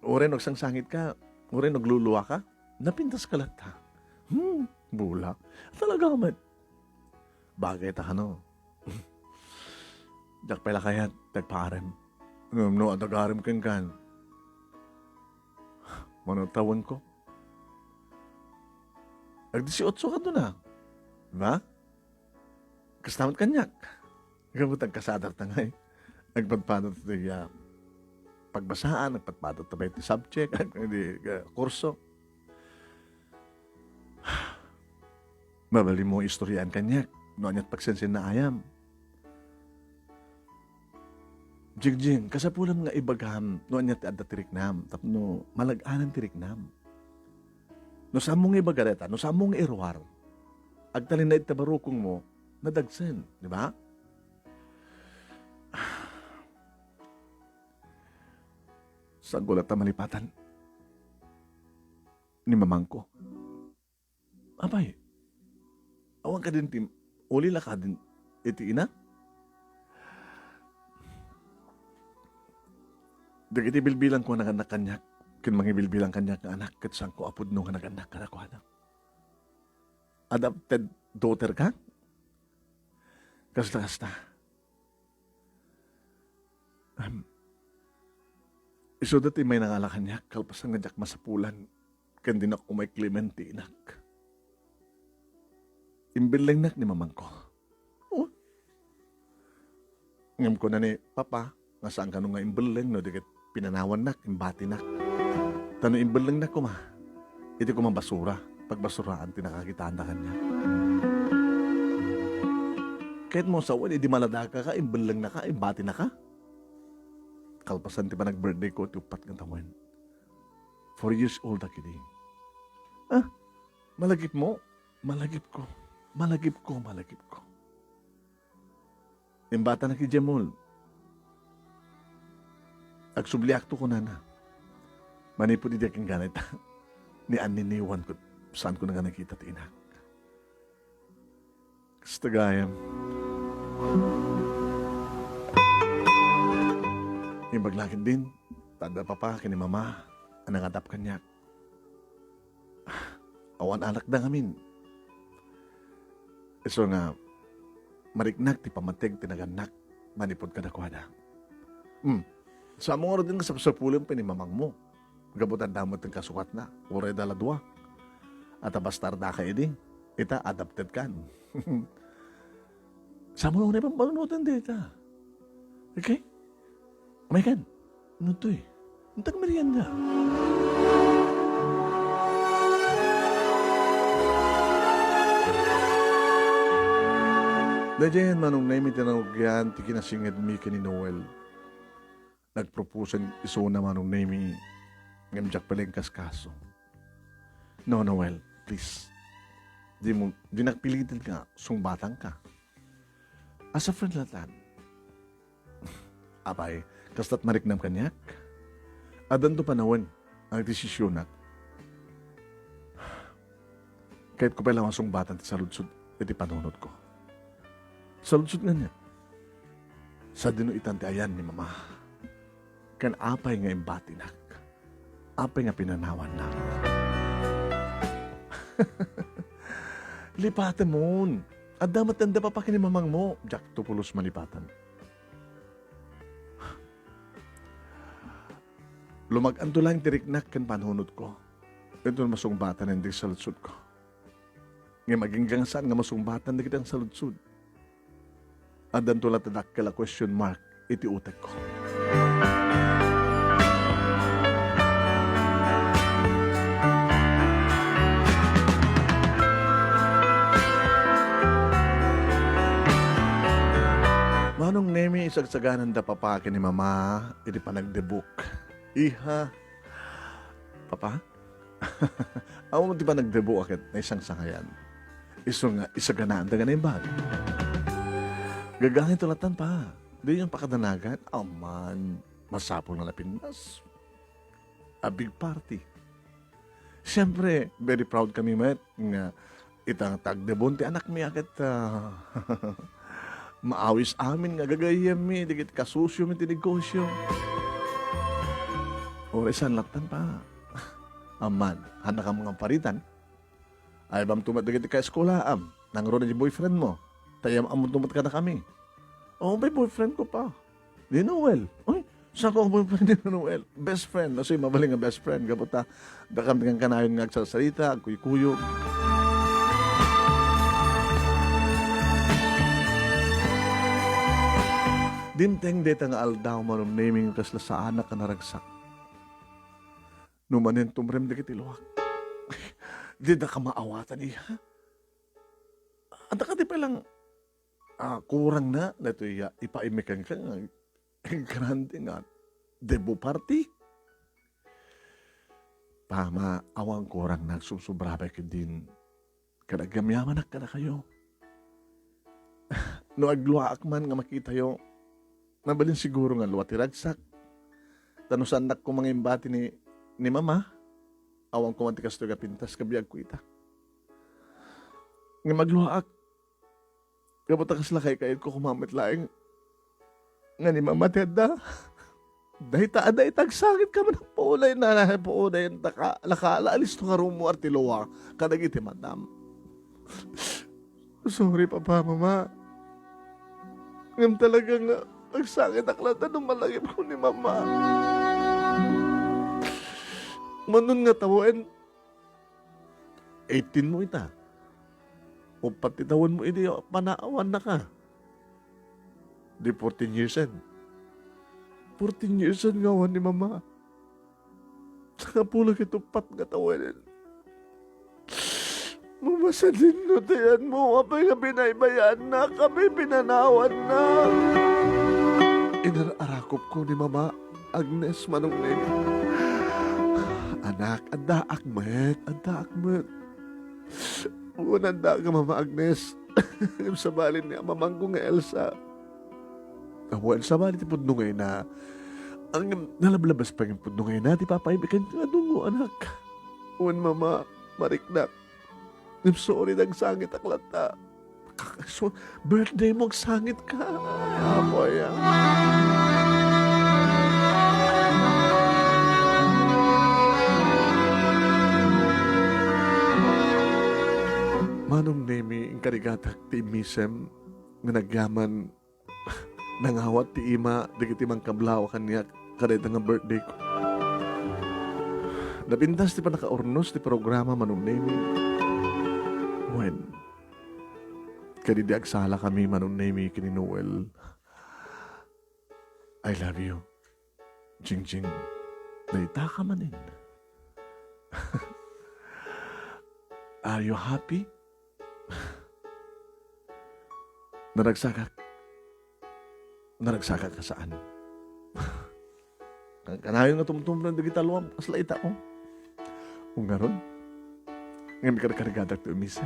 Uri nagsang sangit ka. Uri nagluluwa ka. Napintas ka lang ta. Bula. Talaga kamat. Bagay ta no. Dak pala kaya tagparem. No, adagarem keng kan. Manotawan ko. Ag-18 ka doon na. Diba? Kastamat kanyak. Gamot ang kasadar tangay. Nagpadpadot ito pagbasaan, nagpadpadot ito iti subject, kurso. Mabali mo istoryaan kanyak. No anyat pagsensin na ayam. Jigjing, kasapulam nga ibagam. No anyat adda tiriknam. Tapno malag-anan tiriknam. No samong ibagareta, no samong irwar. Agtalin na itabarukong mo, nadagsen. Di ba? Sa gulat na malipatan ni mamang ko. Abay, awan ka din, Tim. Uli la ka din, iti ina. Dagiti bilbilang ko na anak kanyak. Kin mga bilbilang kanyak na anak. Kat saan ko apod nung anak ka na ko anak. Adopted daughter ka? Kasta. Iso dati may nangala kanyak. Kalpasan nga jak masapulan. Kandi na ko may Clementinak. Imbilang nak ni mamang ko. Oh. Ngam ko na ni Papa, nga saan ka nung nga imbilang, no, dikit pinanawan nak, imbati nak. Tano imbilang nak ko ma. Iti ko basura. Pagbasuraan, tinakakitaan na kanya. Kahit mo sa wali, di maladaka ka, imbilang na ka, imbati na ka. Kalpasan ti pa nag-birthday ko, tiupat ng tawen. 4 years old na kini. Malagip mo? Malagip ko. Yung bata na ki Jemol. Agsubliakto ko na. Manipod di aking ganit. Ni aniniwan ko. Saan ko na nga nakita ti inak. Kastagayam. Yung baglakit din. Tanda pa kini mama. Anang atap kanyak. Awan anak da ngamin. So nga, mariknak ti pamatig tinaganak, manipod ka na kwada. Sa mga oras din ka sa pulim pa ni mamang mo. Gabutan damot ng kasukat na, uray daladwa. At abastar da ka edi, ita adapted kan. Sa mga oras pang balunutan dito. Okay? Amay kan, ano to eh? Untag merienda. Dayan manong na tinawagyan, ti kinasingad mi ni Noel. Nagproposan iso na manong na mi ngamjak paling kaskaso. No, Noel, please. Di nagpilitin ka, sumbatan ka. As a friend latan. Abay, kastat mariknam kanyak. Adan to panawan ang desisyon nak. Kahit ko pala masumbatan ti saludsud, iti panunod ko. Saludsud nga niya. Sa dinuitan ti ayan ni mama. Kan apay nga imbati nak. Apay nga pinanawan nak. Lipatan mo. Adda matanda pa pa kini mamang mo. Jack tupulos malipatan. Lumag-anto lang tiriknak kan panunod ko. Ito na masungbatan hindi saludsud ko. Nga maging gangsan nga masungbatan na kitang saludsud. Adan to latadak kala question mark iti utak ko. Manong nemi isagsaganan da papake ni mama iti panagdebuk. Iha. Papa? Ako mo di ba nagdebuk akit na isang sangayan? Iso nga isaganaan da ganun ba? Gagangin tulatan pa. Di yung pakadanagan. Oh man, masapol na lapindas. A big party. Siyempre, very proud kami, met, nga itang tagdebon ti anak mi akit maawis amin nga gagayam mi, digit kasusyo mi ti negosyo. O isan latan pa. Aman, handa ka mga paritan. Ay bam tumat digit ka eskola, nangro na di boyfriend mo. Tayam amon tumat ka na kami. Oh, may boyfriend ko pa. Di Noel. Uy, saan ko ang boyfriend ni Noel? Best friend. Kasi mabaling nga best friend. Kaputa, dakam kang kanayon nga agsasalita, agkuy-kuyo. Dinteng deta nga aldaw manom naming kasla sa anak ka naragsak. Numanin tumrem di kitiluwak. Di na ka maawatan iya. Anta ka di pa lang, kurang na, ito ipaimikan ka nga, grande nga, debo party. Pama, awang kurang nagsusubrabay ka din, kanagamyaman na ka na kayo. No agluwaak man nga makita yo, nabalin siguro nga luwa tiragsak. Tanusan nak ko mga imbati ni mama, awang kumantikas to pintas kabiyag ko ita. Nga magluwaak, kapatakas lakay kayo ko kumamit laing nga ni mama teda. Dahil taada itagsakit ka man ang puulay na puulay ang lakala alis to nga rumo artilowa kadagiti madam. Sorry papa mama. Ngam talaga nga nagsakit aklata nung malagip ko ni mama. Manon nga tawin 18 mo ita. O pati tawon mo hindi panaawan na ka. Di 14 years yan. 14 years yan ngawan ni mama. Saka pulang ito pat nga tawin. Mamasa din no tayan mo. Apay nga binaybayan na. Kami pinanawan na. Inararakop ko ni mama. Agnes manong name. Anak, anda akmet. Anda akmet. Unanda ka mama Agnes. Sa balin niya mamang ko nga Elsa. Awan sa balin ti pudno ngayon na ang nalablabas pa yung pudno ngayon na di papaibikan ka dungo anak. Uwan mama, mariknak. I'm sorry nagsangit aklata. So, birthday mo sangit ka. Apoy Manong nemi ang karigatak ti misem nga nagyaman nangawat ti ima digiti mang kablaw kanya kadeta nga birthday ko. Napintas ti pa nakaornos ti programa manong nemi. When kadidi agsala kami manong nemi kini Noel. I love you. Jing Jing. Naita ka manin. Are you happy? Naragsakak ka saan? Kanayon nga tumtumlan di kita luwam kasla ita ko. Kung garon, ngayon karikarigadak to umisa.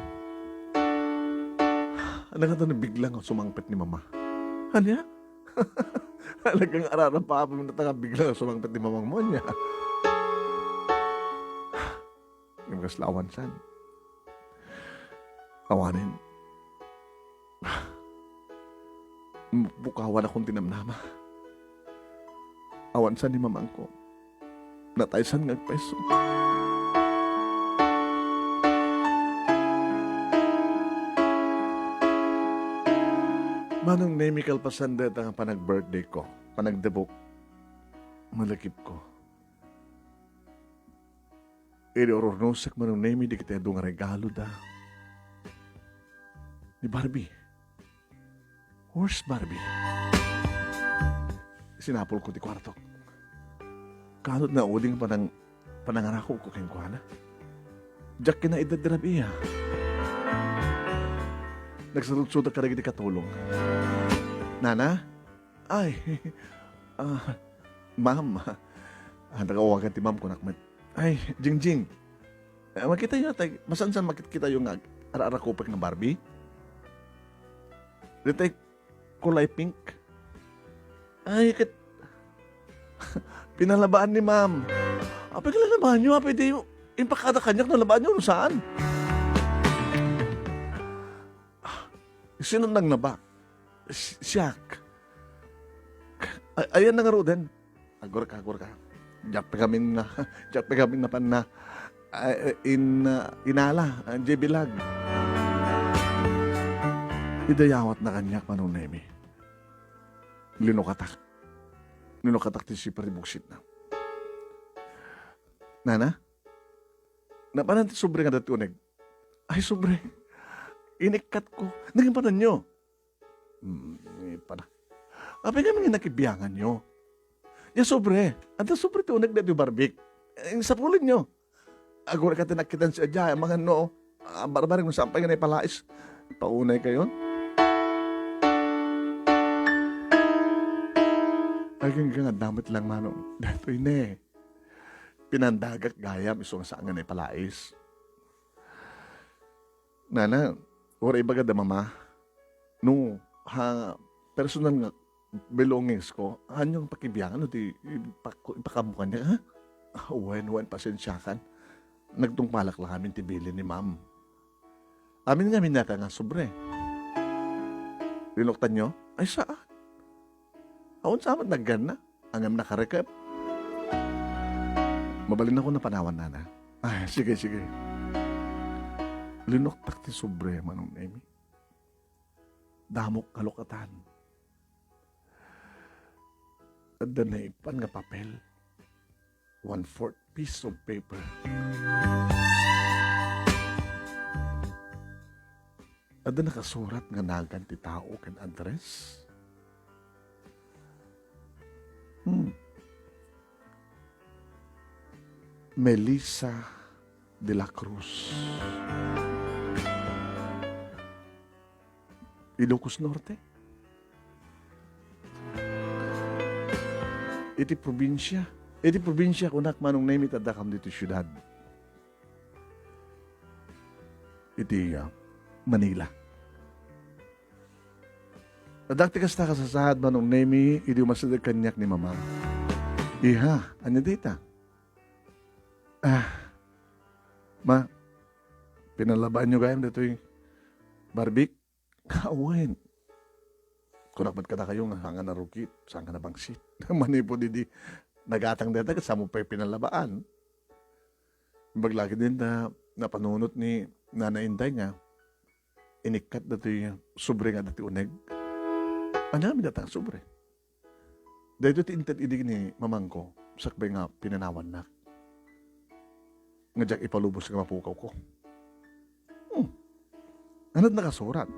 Ano ka ito biglang sumangpit ni mama? Ano Halagang araran pa mo na taga biglang sumangpit ni mamang mo niya. Yung kaslawan san. Awanin. Bukawan akong tinamnama. Awan sa ni mamang ko. Nataysan ngagpeso. Manong nemi kalpasan dito ang panag-birthday ko. Panagdebok. Malakip ko. Iriorornosak manong nemi di kita doon nga regalo da. Ni Barbie. Horse Barbie. Sinapol ko ti kwarto. Kalot na uling panangarako ko kayong kuhana. Diyak kina idadirabi ha. Nagsalutsuda ka rin di katulong. Nana? Ay, ma'am. Nakawagan ti ma'am ko nakmat. Ay, Jing Jing. Makita nyo, masan-san makita yung ara-arakupag ng Barbie? Dito kulay pink. Ay, pinalabaan ni ma'am. Apay ka lalabaan nyo, apay di impakada kanyak na labaan nyo, saan? Sino nang naba? Siyak. Ayan na nga ro din. Agor ka. Diyak pa kami na pan na inala, JB Lag. Idayawat na kanyak manong nemi. Linukatak ti si paribuksit na. Nana? Napanan ti sobre nga dati uneg? Ay, sobre. Inikat ko. Naging pa na nyo. Apay kami nga nakibiyangan nyo. Ya sobre. Anta sobre ti uneg dati barbik. Sa pulin nyo. Agora ka tinakitan si Adya, mga no, barbaring mo sampay nga na ipalais. Paunay kayo? Ay, nga damot lang manong. Dato ine. Pinandagak gayam isong saan nga palais. Nana, oray baga da mama. No, personal nga belongings ko, hanyang pakibiyangan, di ipakabukan niya, ha? Wan, pasensyakan. Nagtungpalak lang amin tibilin ni ma'am. Amin nga minata nga sobre. Linoktan nyo? Ay saan? Awan sa amin naggan na. Angam nakarekap. Mabalin ako na panawan, nana. Ay, sige. Linoktak ti sobre, manong Amy. Damok kalokatan. At danaipan nga papel. 1/4 piece of paper. At nakasurat nga nagan ti tao kan address. Melissa de la Cruz. Ilocos Norte. Iti probinsya kunak manong naimit at dakam dito syudad. Iti Manila. Adakti kasta kasasahad manong naimi, iti umasadag kanyak ni mama. Iha, anya dita? Ma, pinalabaan nyo gayam dito yung barbik? Kawain. Kunak ba't kada kayo nga hanga na rukit, saan ka na bangsit? Manipo di nagatang data sa mo pa pinalabaan. Baglagi din na napanunot ni Nana Inday nga, inikat dito yung sobre nga dati uneg. Ano namin data sobre? Dahil ito tinted idig ni mamang ko, sakbay nga pinanawan na. Nga dyak ipalubos nga mapukaw ko. Ano't nakasurat?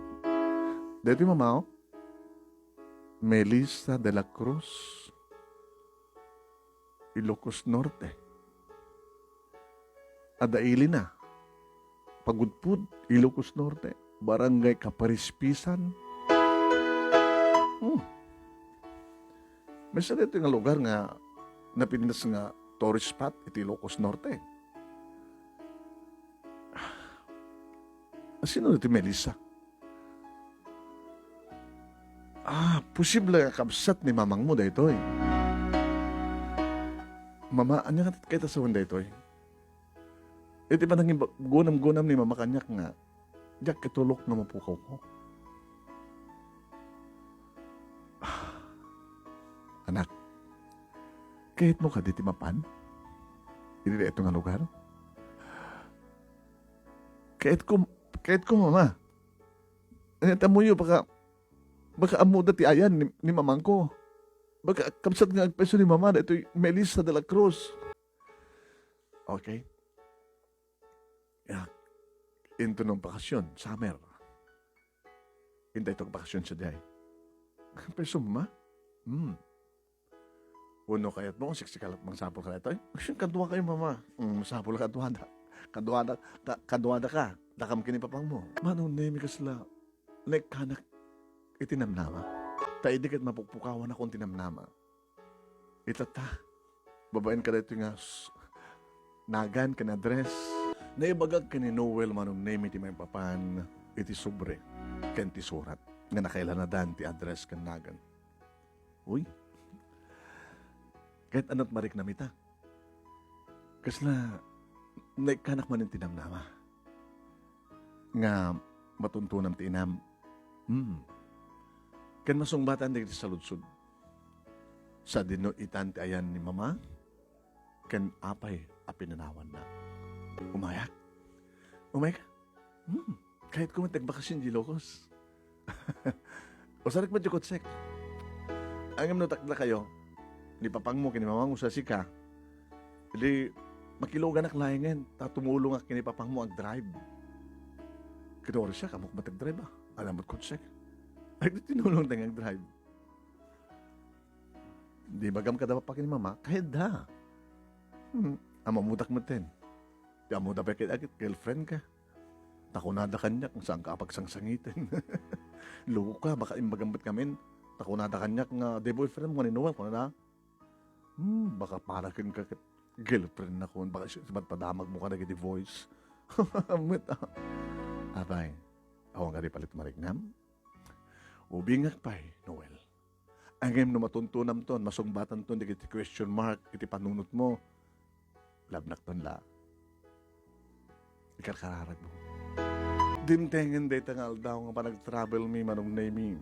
Dito yung mamaw, Melissa de la Cruz, Ilocos Norte. Adaili na. Pagudpud, Ilocos Norte. Barangay Kaparispisan. May sa dito yung lugar nga napindas nga tourist spot iti Ilocos Norte. Sino iti Melissa? Posible kabsat ni mamang mo dahito eh. Mama, anya nga kita sa wanda ito eh. Iti pa nanging gunam-gunam ni mama kanyak nga, diyak kitulok na mapukaw ko. Anak, kahit mo ka diti mapan, hindi ito nga lugar. Kahit ko mama, tamuyo baka amuda ti ayan ni mamang ko. Baka kamsat nga agpeso ni mama na ito Melissa de la Cruz. Okay? Into ng bakasyon, summer. Hintay itong bakasyon sa day. Peso mama? Uno kayat mo, siksikalat mang sapol ka na ito. Kadwa kayo mama. Sapol ka kadwada ka. Dakam kini papang mo. Manong nemi kasla. Kanak itinamnama. Taidikit mapukpukawan akong tinamnama. Itata. Babaen ka dito nga nagan ka na dress. Naibagag ka ni Noel manong name iti may papan iti sobre. Ken ti surat. Nga nakailanadan ti address kan nagan. Uy. Kahit anot marik na mita. Kasla naikanak man yung tinamnama. Nga matuntunam ti inam. Kan masungbatan di sa lutsud. Sa dino itan ti ayan ni mama. Kan apay apinanawan na. Umayak ka? Kahit kumitag bakasyon di Ilocos. O sarik ba jukotsek? Ang takda kayo, ni papang mo, kini mamang mo sa sika, hindi makilogan ak layangan, tatumulong ak kini papang mo ang drive. Kinori siya, kamuk matag-drive alam mo kotsek. Ay, tinulong tayo ang drive. Di bagam ka dapat pa kini mama, kahit da. Amamutak mo ten. Di amuda pa kaya girlfriend ka. Takunada kanyak kung saan ka pagsangsangitin. Lugo ka, baka imbagambat kami. Takunada kanyak nga de boyfriend mo ni Noel kung na. Baka parakin ka kat girlfriend na kung baka sabat padamag mo ka na di voice. Amit Abay, ako nga di palit marignam. Ubingak pa Noel. Ang ngayon na matuntunam ton, masungbatan ton, di kiti question mark, kiti panunot mo. Labnak ton la. Ikarkararag mo. Dintengen day tangal daw nga pa nag-travel mi manong name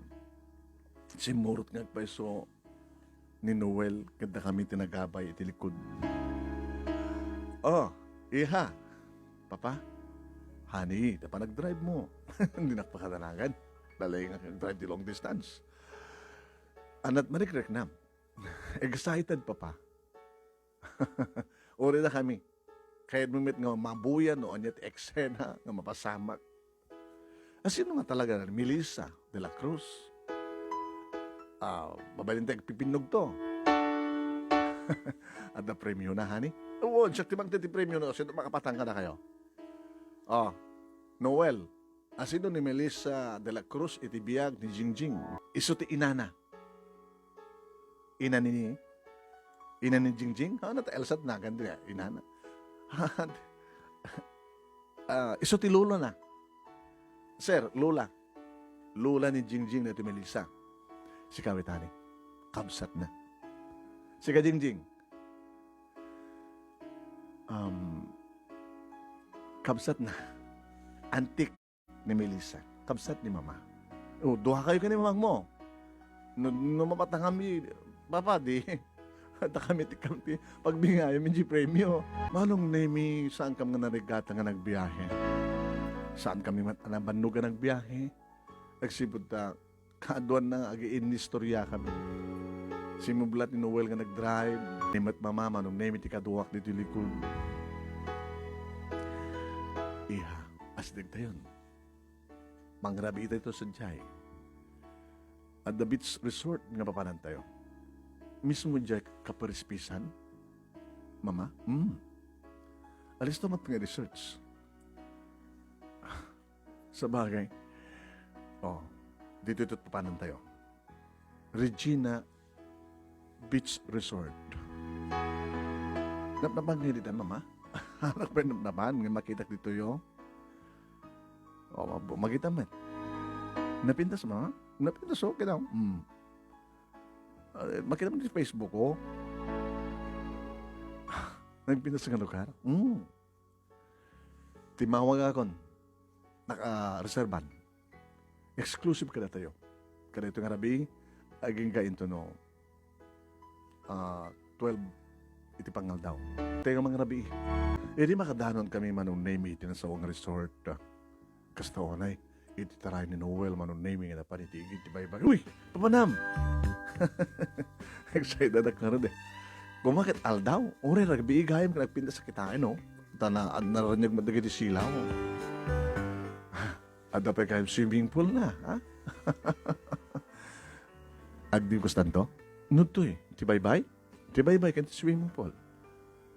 simurot nga paiso ni Noel kada kami tinagabay itilikod. Oh, iha. Papa, honey, pa nag-drive mo. Hindi nakpakadanagan. Dalay nga drive di long distance. Anat marikrek na. Excited, Papa. Uri na kami. Kahit mumit nga mabuyan o anyat eksena nga mapasamak. Sino nga talaga na? Melissa de la Cruz. Mabalintag pipinog to. At na premyo na, honey? Oo, siya timang titi premyo na. Sino makapatang ka na kayo? Noel. Sino ni Melissa de la Cruz itibiyag ni Jingjing? Iso ti inana. Ina ni Jingjing? Nata Elsat na, ganda inana. Iso ti Lolo na. Sir, Lola. Lola ni Jingjing na ito Melissa. Si Kawitani. Kamsat na. Si ka Jingjing. Kamsat na. Antik ni Melissa. Kamsat ni Mama. Duha kayo ka ni mamang mo. Numapatang kami, Papa, di. Ata kami tikamti. Pagbingayo, minji premyo. Manong nemi, saan kam nga narigata nga nagbiyahe? Saan kami bannuga nagbiyahe? Nagsibod ta, kaaduan na agiin ni istorya kami. Simublat ni Noel nga nag-drive. Nimat mama, nung nemi ti kaduwak dito likod. Iha, asdig tayon. Mangrabi ito sa Jai. At the beach resort nga papanan tayo. Mismo Jai kaparispisan. Mama? Alis naman nga research. Sa bagay. Dito ito't papanan tayo. Regina Beach Resort. Napnapan nga dito, Mama? Anak pa napnapan nga makita dito yo. Magita man. Napintas, Mama? Napintas, okay daw. Makita mo sa Facebook ko. Nagpintas nga lugar. Timawag akon. Naka-reservan. Exclusive ka na tayo. Kada ito nga rabi, aging ka into no 12 itipangal daw. Tayo mga rabi. Di makadanon kami manong name iti na saong resort. Kasta onay, ititaray ni Noel manong name nga na panitigid. Tibay-bay. Uy! Papanam! Excited ako na rin. Kumakit aldaw. Uri, ragbi igayam ka nagpinta sa kitain, no? Naranyag madagay di silaw. Ada pa kayo swimming pool na, ha? Agdi ko stanto? Nuto Tibay-bay? Tibay-bay ka swimming pool.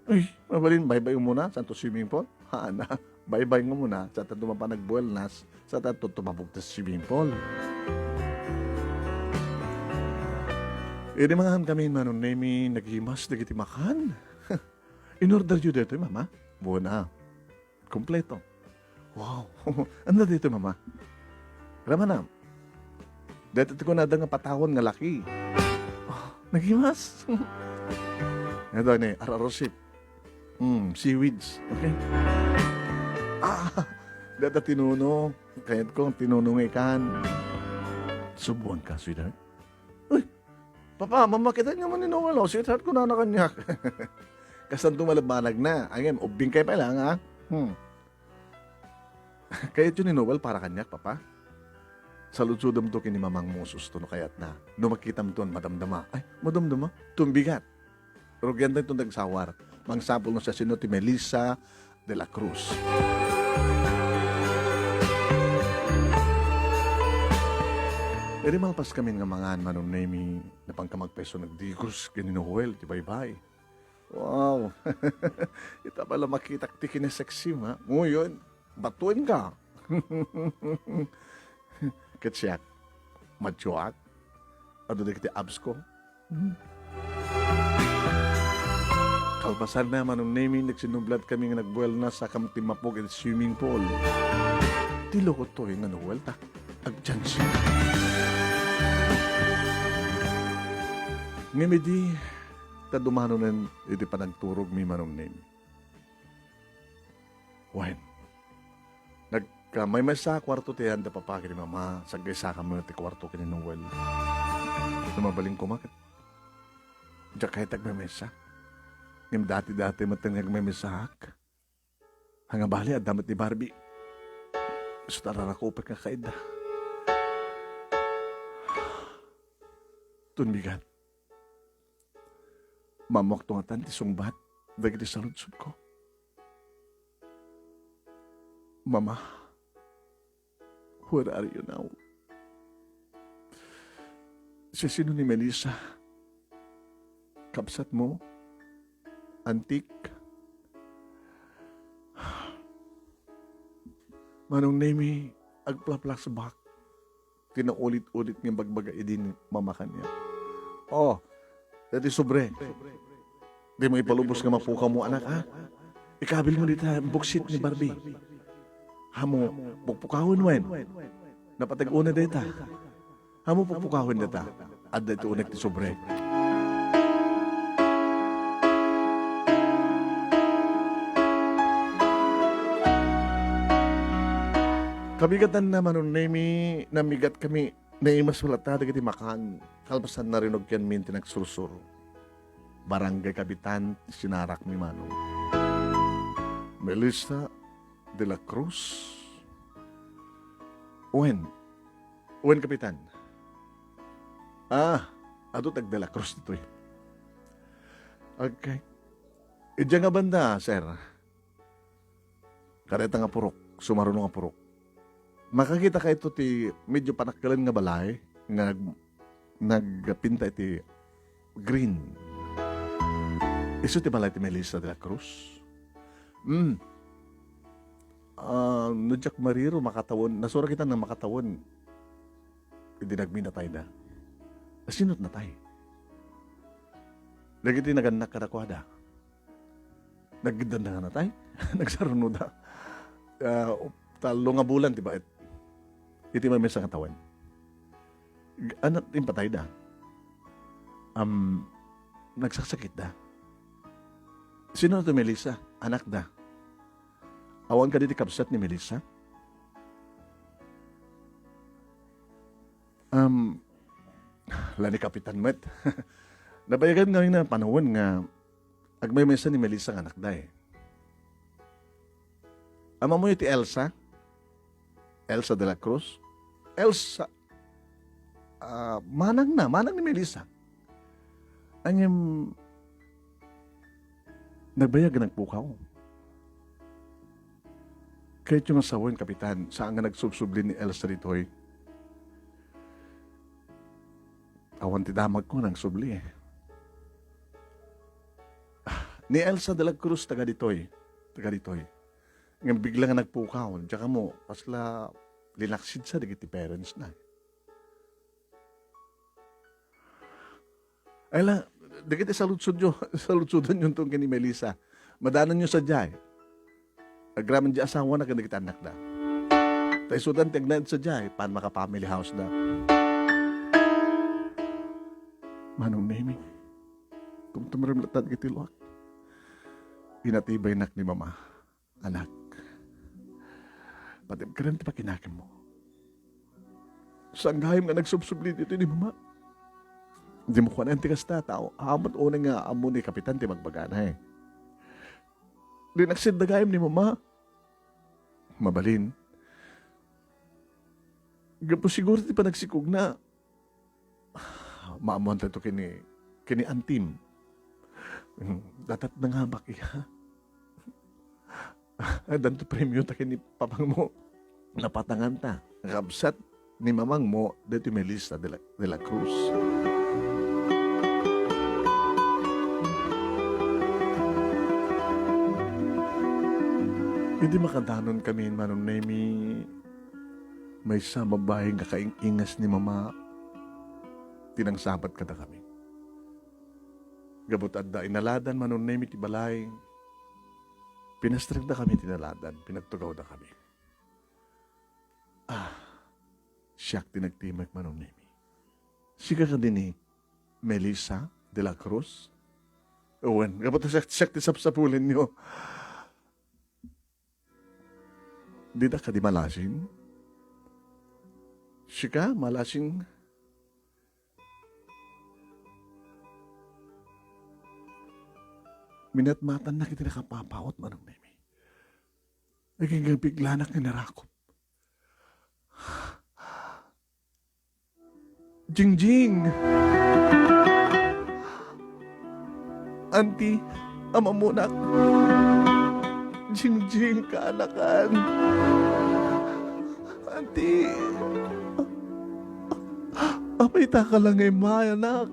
Ay, mabalin, bye-bye muna sa swimming pool? Ha, na, bye-bye nga muna sa tato mapanagbuelnas sa tato tumabog sa swimming pool. Di mga kami manon nemi naghimas nagiti makan. In-order yun dito, Mama? Buona. Kompleto. Wow. Ano dito, Mama? Ramanam. Dito ko na nga patawon nga laki. Naghimas. Ito ni, ararosip. Seaweeds. Okay? Dito tinuno. Kahit ko, tinunong ikan. Subuan ka, sweetheart. Uy, Papa, mamakita niyo man ni Noel. Sweetheart ko na kanyak. Kasan tumalabmanag na. Ayun, ubing kayo pa lang, ha? Kaya yun ni Noel para kanyak, Papa. Sa lutsudam to kini mamang musus to no kayat na. No makita mo to, madamdama. Ay, madamdama? Tumbigat. Pero ganda itong nagsawar. Mangsapol no sa sino ti Melissa de la Cruz. Eri malpas kami nga mga manong nemi na pangkamagpeso nagdigos kini Noel, ti bye-bye. Wow. Ita pala makita ti kini sexy, ha? Ngayon, batuin ka. Katsiyak, machuak, ano na kiti abs ko. Kalpasan naman nung naming nagsinublat kami nga nagbuwel na sa kamtimapog at swimming pool. Tilo ko to yung anuwel ta. Agjansya. Ngimidi, tadumano nan iti panagturog mi manong name. Wen, nagkamay sa kwarto tiyan da papaki ni mama, sagay sa kami ti kwarto kini Noel. Lumabaling ko makit. Diya kahit agmamesa. Ngim dati-dati matang agmamesahak. Hangabali at damat ni Barbie. Gusto tarara ko upag kakaida. Tunbigan. Mamok tungatan ti sungbat. Dagiti sa lutsod ko. Mama, where are you now? Siya sino ni Melissa? Kapsat mo? Antik? Manong Nemi, agplaplak sa bak. Tinaulit-ulit ng bagbaga idin mamakan niya. Oh, dati sobre. Di mo ipalubos nga mapuka mo anak ha? Ikabil mo dito buksit ni Barbie. Hamo, pukpukahon wen. Napatag-una dita. Hamo pukpukahon dita. At dito unak ti sobre. Kabigatan naman nung Nemi, namigat kami, naimas wala ta, dagiti makan, kalbasan na rinog yan minti nagsursur. Barangay Kapitan, sinarak mi manong. Melissa de la Cruz. Uwen Kapitan. Ato tag de la Cruz dito eh. Okay. Idya nga banda, sir. Kareta nga purok, sumarunong nga purok. Makakita ka ito ti medyo panakkalan nga balay nga nagpinta iti green. Iso ti balay ti Melissa de la Cruz. Nadyak mariro makatawon. Nasura kita na makatawon. Hindi nagminatay na. Asinot na tayo. Lagi ti naganak kadakwada. Naggidan na tayo. Nagsaruno da. Talo nga bulan, diba? Iti may sa katawan. Anak din patay da. Nagsasakit da. Sino na ito, Melissa? Anak da. Awan ka diti kapsat ni Melissa? Lani Kapitan Met. Nabayagan nga na panahon nga agmay mesa ni Melissa nga anak da eh. Ama mo iti Elsa? Elsa de la Cruz? Elsa? Manang ni Melissa. Anyam nagbayag ng pukaw. Kahit yung asawa yung kapitan, saan nga nagsubsublin ni Elsa dito'y, awan ti damag ko ng subli eh. Ni Elsa de la Cruz, taga dito'y. Ngayon bigla nga nagpukaw, tsaka mo, pasla linaksid sa digiti parents na. Ay lang, digiti saludsudon yung tungkin ni Melissa. Madanan nyo sa jay. Agraman di asawa na kanagit anak na. Tay sudan tignan sa jay, pan maka family house na. Manong Nemi, kung tumaramlatan kitiluak, pinatibay nak ni mama, anak. Pati ka rin pa kinakin mo. Saan gahim nga nagsubsubli dito ni mama? Hindi mo kuha na yung tigas na tao. Amot una nga amo ni kapitan ti magbagana eh. Di naksid na gahim ni mama. Mabalin. Gapo siguro ti pa nagsikog na. Maamon tayo kini antim. Datat na nga baki ha. Danto premyo ta kini papang mo. Napatangan ta. Kabsat ni mamang mo dito Melissa de la Cruz. Hindi makadanon kami, Manong Nemi, may sa babae nga kaingas ni mama, tinangsabat ka na kami. Gabot adda, inaladan manon na ti balay, pinastrag na kami tinaladan, pinagtugaw na kami. Siyak tinagtimak manon na Sika ka din ni Melissa de la Cruz? Owen, gabot na siyak tisapsapulin niyo. Di na ka di malasing? Sika, malasing? Minatmatan na kita nakapapawat manong nemi. Naging bigla na kinarakot. Jingjing! Auntie, ama mo na. Jingjing, kaanakan. Auntie. Apay ka lang ay anak.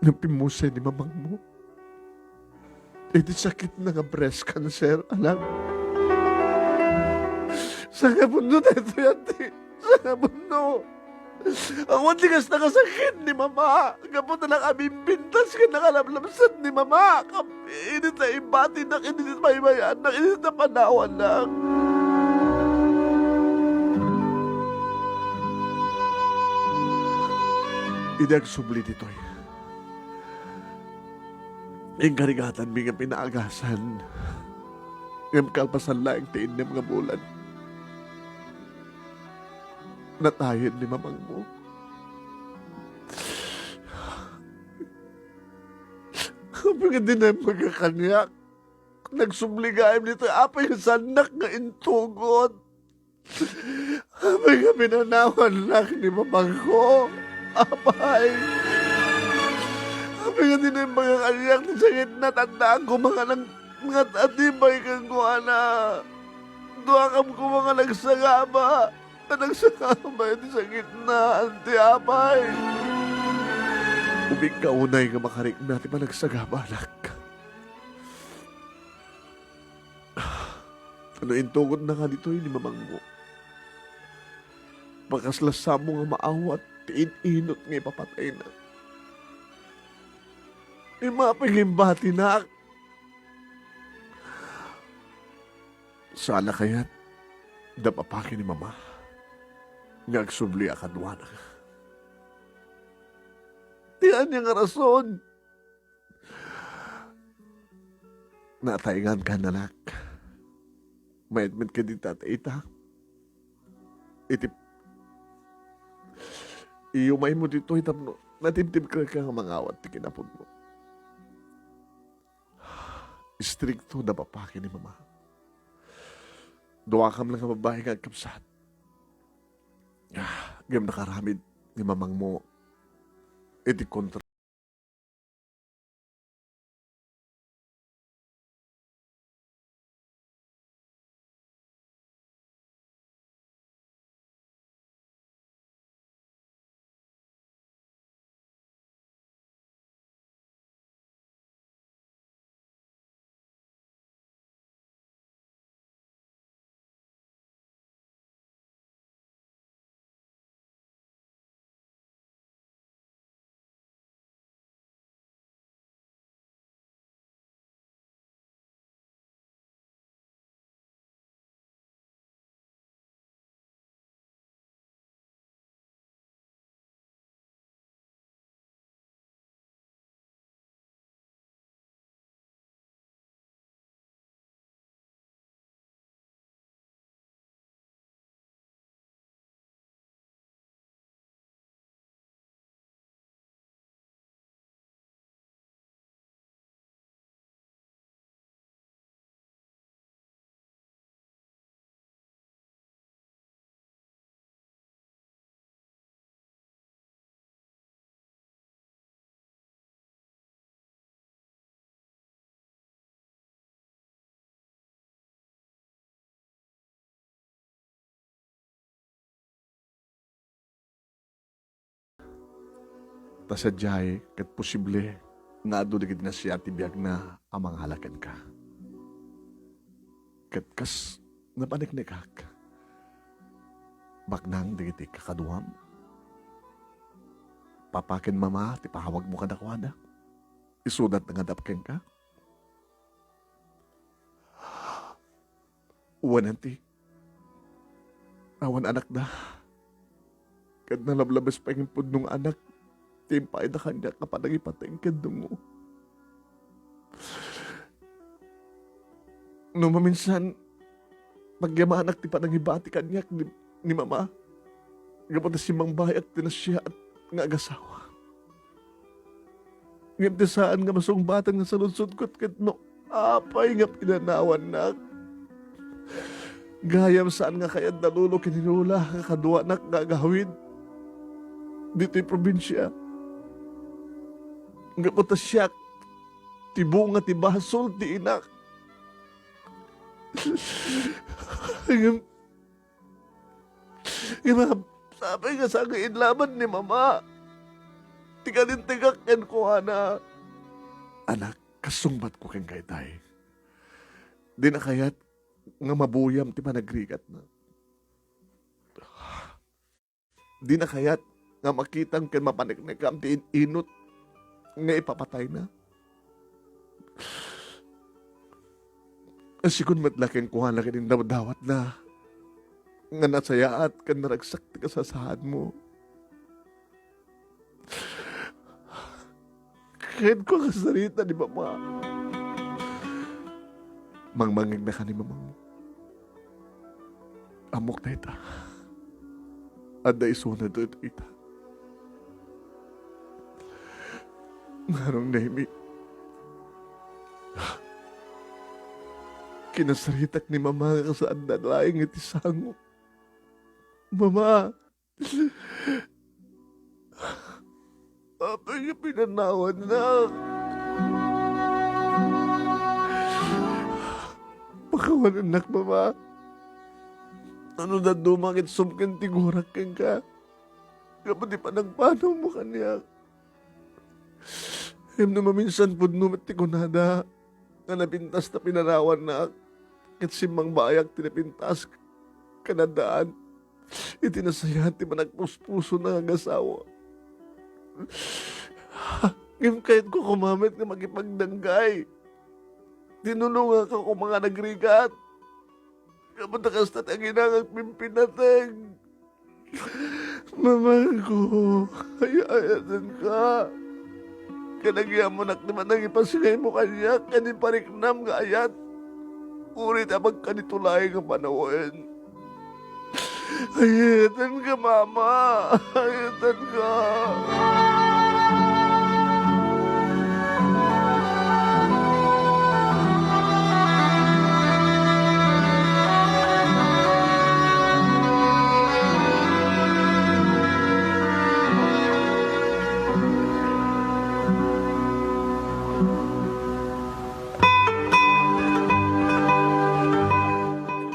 Napimusay ni mamang mo. Eh di sakit na nga breast cancer, alam. Sa kabundo na ito yan, ti. Sa kabundo. Ang tigas na kasakit ni mama. Kapot na lang aming bintas ka nakalablamsan ni mama. Init na ibati na kinit maymayan na init na panawan lang. Idag subli dito'y. Ang karigatan mi nga pinaagasan. Ngam kalpasan lang tiin ng mga bulan. Natayin ni mamang mo. Kapag din ang magkakanyak, nagsubligayam nito, apay yung sanak nga intugot. Apay nga pinanawan lang ni mamang ko. Apay. Apay nga din ang magkakanyak sa gitna, tandaan ko mga atibay kang kuha na. Duakam ko mga nagsagaba. Nagsagaba yun sa gitna, anti-apay. Ubig ka unay nga makarik natin pa nagsagaba, anak. Ano intugod na nga dito ni mamang mo. Pagkaslasa mo nga maawat, tiin-inot nga ipapatay na. Mapaging bati na. Sala kaya't dapapakin ni mama. Ngagsubli akadwana. Tiyan niya nga rason. Nataingan ka nanak. May-admit ka din tataita. Itip. Iyumay mo dito itapno. Natibtib ka nga mangawat ti kinapod mo. Stricto na papakin ni mama. Duwa kam lang ang babae nga kapsat. Gayam nakaramid ni mamang mo. Iti kontra. Tasadyay kat posible nga ado digid na siya tibiyag na amang halakan ka. Kat kas napaniknikak. Baknang digiti kakaduam. Papakin mama, ti pahawag mo kadakwada. Isudat na nga dapken ka. Uwan ti. Awan anak na. Kad nalablabas pa yung pudnong anak. Timpay na kanya kapag nagipatay ang kandong mo. No maminsan, pagyamanak ti pa nagibati kanyak ni mama. Gapata si Mang Bayat na siya at nga agasawa. Ngayon saan nga masong batang nga saludsod ko't kat no, apay nga pinanawan na. Gayam saan nga kaya dalulo kininula kakadwa na gagawin. Dito'y probinsya. Nga po ta siya, tibo nga ti basol, ti inak. Sabi nga sa akin laban ni mama. Tiga din tigakin ko, ana. Anak, kasungbat ko kang kaytay. Di na kaya't nga mabuyam ti panagrigat na. Di na kaya't nga makitang kan mapaniknikam ti inot nga ipapatay na. Asikon matlaking kuha na kanin dawat na nga nasayaat kan naragsak ti kasasahan mo. Kahit ko kasarita ni mama. Mangmangig na ka ni mama mo. Amok na ita. Ada isunod ito ita. Narong Nemi. Kinasaritak ni mama nga saan na laing iti sango. Mama. Apa yung pinanawan na? Pakawan anak, mama. Ano na dumangit sumkin tigurak kang ka? Kapag di pa nagpanaw mo kanya. Ayam na maminsan po numat ti kunada nga napintas na pinarawan na kat simang bayak tinapintas kanadaan itinasayat ti managpuspuso na ang asawa. Ngayon kahit ko kumamit nga magipagdanggay tinulungan ka kung mga nagrigat Kamatakas na ang inangag pimpinateng. Mama ko, hayaan ka. Kanagyan mo naman ang ipasigay mo kanya, kanipariknam nga ayat. Urit abag kanitulay nga panawin. Hayatan ka, Mama. Hayatan ka.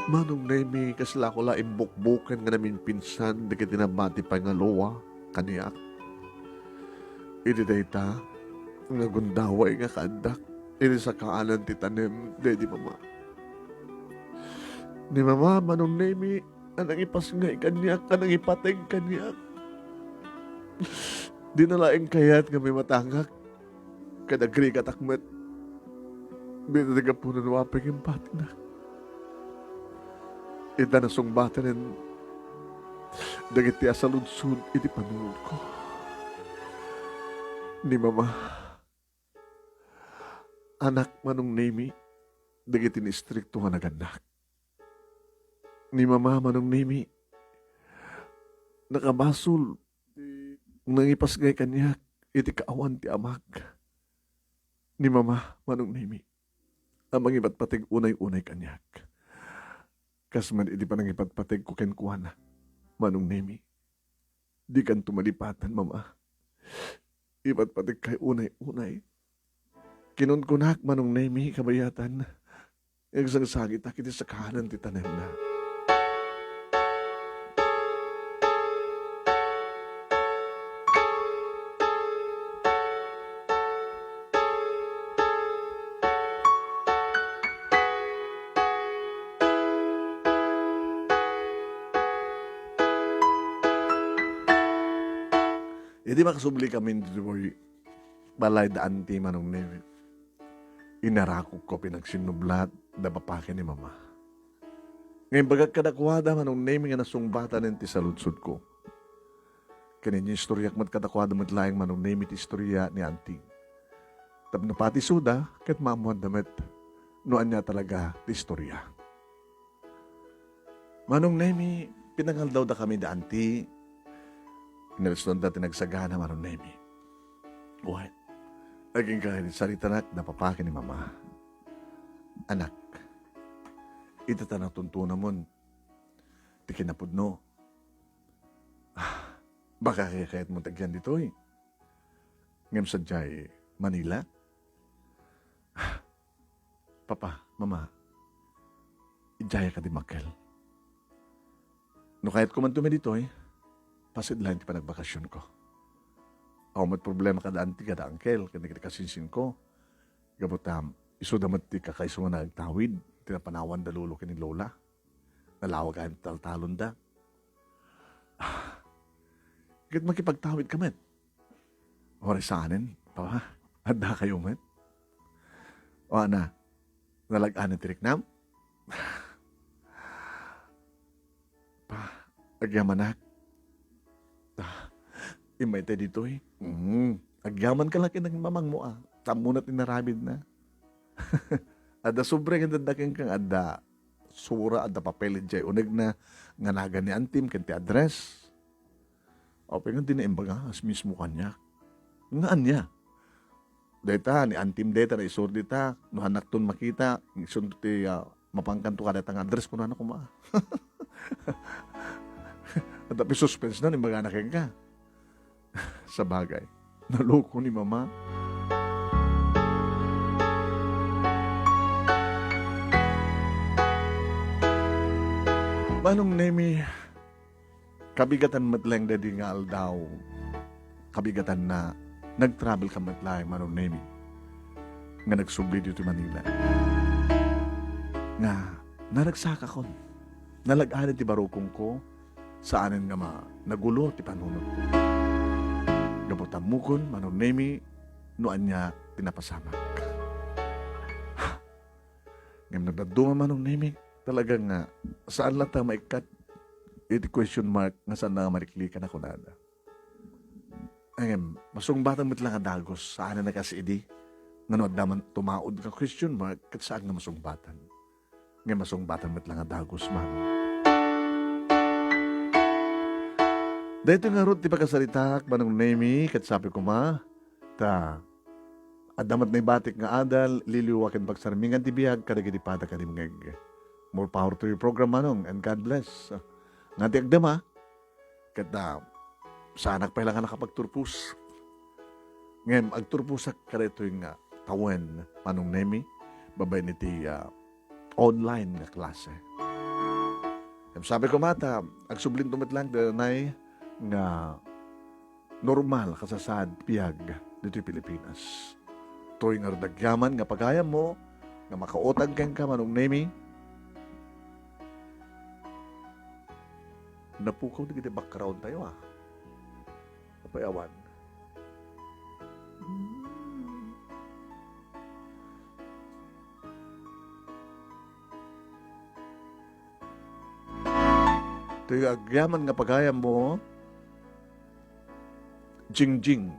Manong Nemi, kasla ko la imbukbukan nga namin pinsan, di ka tinabati pa nga lowa, kaniyak. Idi dayta, nga gundaway nga kandak, idi sa kaanan ti tanim, di mama. Ni mama, Manong Nemi, anang ipas nga ikanyak, anang ipateng kanyak. Di nalaing kayat nga may matangak, kadagri katakmet, binataga po na nawaping impati na. Ita na sungbatanin, dagit ti asaludsud, iti panunod ko. Ni mama, anak Manong Nemi, dagit ni istrikto nga naganak. Ni mama, Manong Nemi, nakabasul, nangipasgay kanyak, iti kaawan ti amag. Ni mama, Manong Nemi, amang iba't patig unay-unay kanyak. Kasman iti pa nang ipatpatig ko kenkuana, Manong Nemi. Di kan tumalipatan, mama. Ipatpatig kay unay-unay. Kinunkunak, Manong Nemi, kabayatan. Nagsang-sagit akit sa kahanan ti tanem na. Hindi makasubli kami dito boy, balay daan ti Manong Nemi. Inarakok ko pinagsinublat, da papakin ni mama. Ngayon bagag kadakwada Manong Nemi nga nasungbatan ti saludsud ko. Kanin yung istoryak mat kadakwada mat laing Manong Nemi ti istorya ni auntie. Tapno pati suda, kat maamuan damit, noan niya talaga ti istorya. Manong Nemi, pinangal daw da kami da auntie, inareston dati nagsagana, Manong Nemi. What? Naging kahit salita na papakin ni mama. Anak, ito tanang tuntunan mo. Di kinapudno. Baka kaya mo tagyan dito eh. Ngam sa Jai, Manila. Papa, mama, ijaya ka di makel. No kahit kumantume dito eh, pasid lang ti panagbakasyon ko. Ako mat problema kada anti kada angkel, kada kasinsin ko. Gabutam, iso damat ti kakaiso nga nagtawid, tinapanawan dalulo kini Lola. Nalawag ang taltalon da. Kahit makipagtawid ka met. Oray sa anin, pa, handa kayo met. O ana, nalagaan ti Riknam? Pa, agyamanak. Imay tayo dito eh. Agyaman ka lang kinang mamang mo ah. Tamo na tinarabid na. Ada sobre kang dadaking kang ada sura, ada papelit jay. Unag na nganaga ni Antim kanti address. O pengan din na imbaga as mismo kanya. Ngaan niya. Deta ni Antim deta na isur dita. Nuhanak ton makita. Isun ti mapangkanto ka datang address ko na ako ma. At tapi suspense na imbaga na ka. Sa bagay, naloko ni mama. Manong Nemi, kabigatan matlang dadi nga aldaw, kabigatan na nag-travel ka matlang Manong Nemi, nga nagsubli dito Manila. Nga, naragsaka kon, nalagana ti barukong ko, saanin nga nagulo ti panunod ko. Gabutan mukon, Manong Nemi, noan niya tinapasamak. Ngayon nagdaduma, Manong Nemi, talagang nga, saan lang ta maikat, iti question mark, nga saan na mariklikan ako nada. Ayun, masungbatan mo't lang nga dagos, saan na nakasidi, nga no, daman tumaod ka question mark, kat saan nga masungbatan. Nga masungbatan mo't lang nga dagos, man. Dahito nga ron, ti pagkasaritak, manong Nemi, kat sabi ko ma, adamat na batik nga adal, liliwakin pagsarmingan ti biyag, kadagiti pada kadimngeg. More power to your program, manong, and God bless. Nga ti agdama, kat sanak pa lang nga nakapagturpus. Ngayon, agturpusak ka rito yung tawen, manong Nemi, babay ni ti online nga klase. Sabi ko mata, agsubling tumit lang danay nga normal kasasad piyag dito Pilipinas. Toy nga dagyaman nga pagayam mo, nga makautag kang ka manong Nemi, napukaw na kita background tayo Papayawan. Ito yung agyaman nga pagayam mo, Jingjing.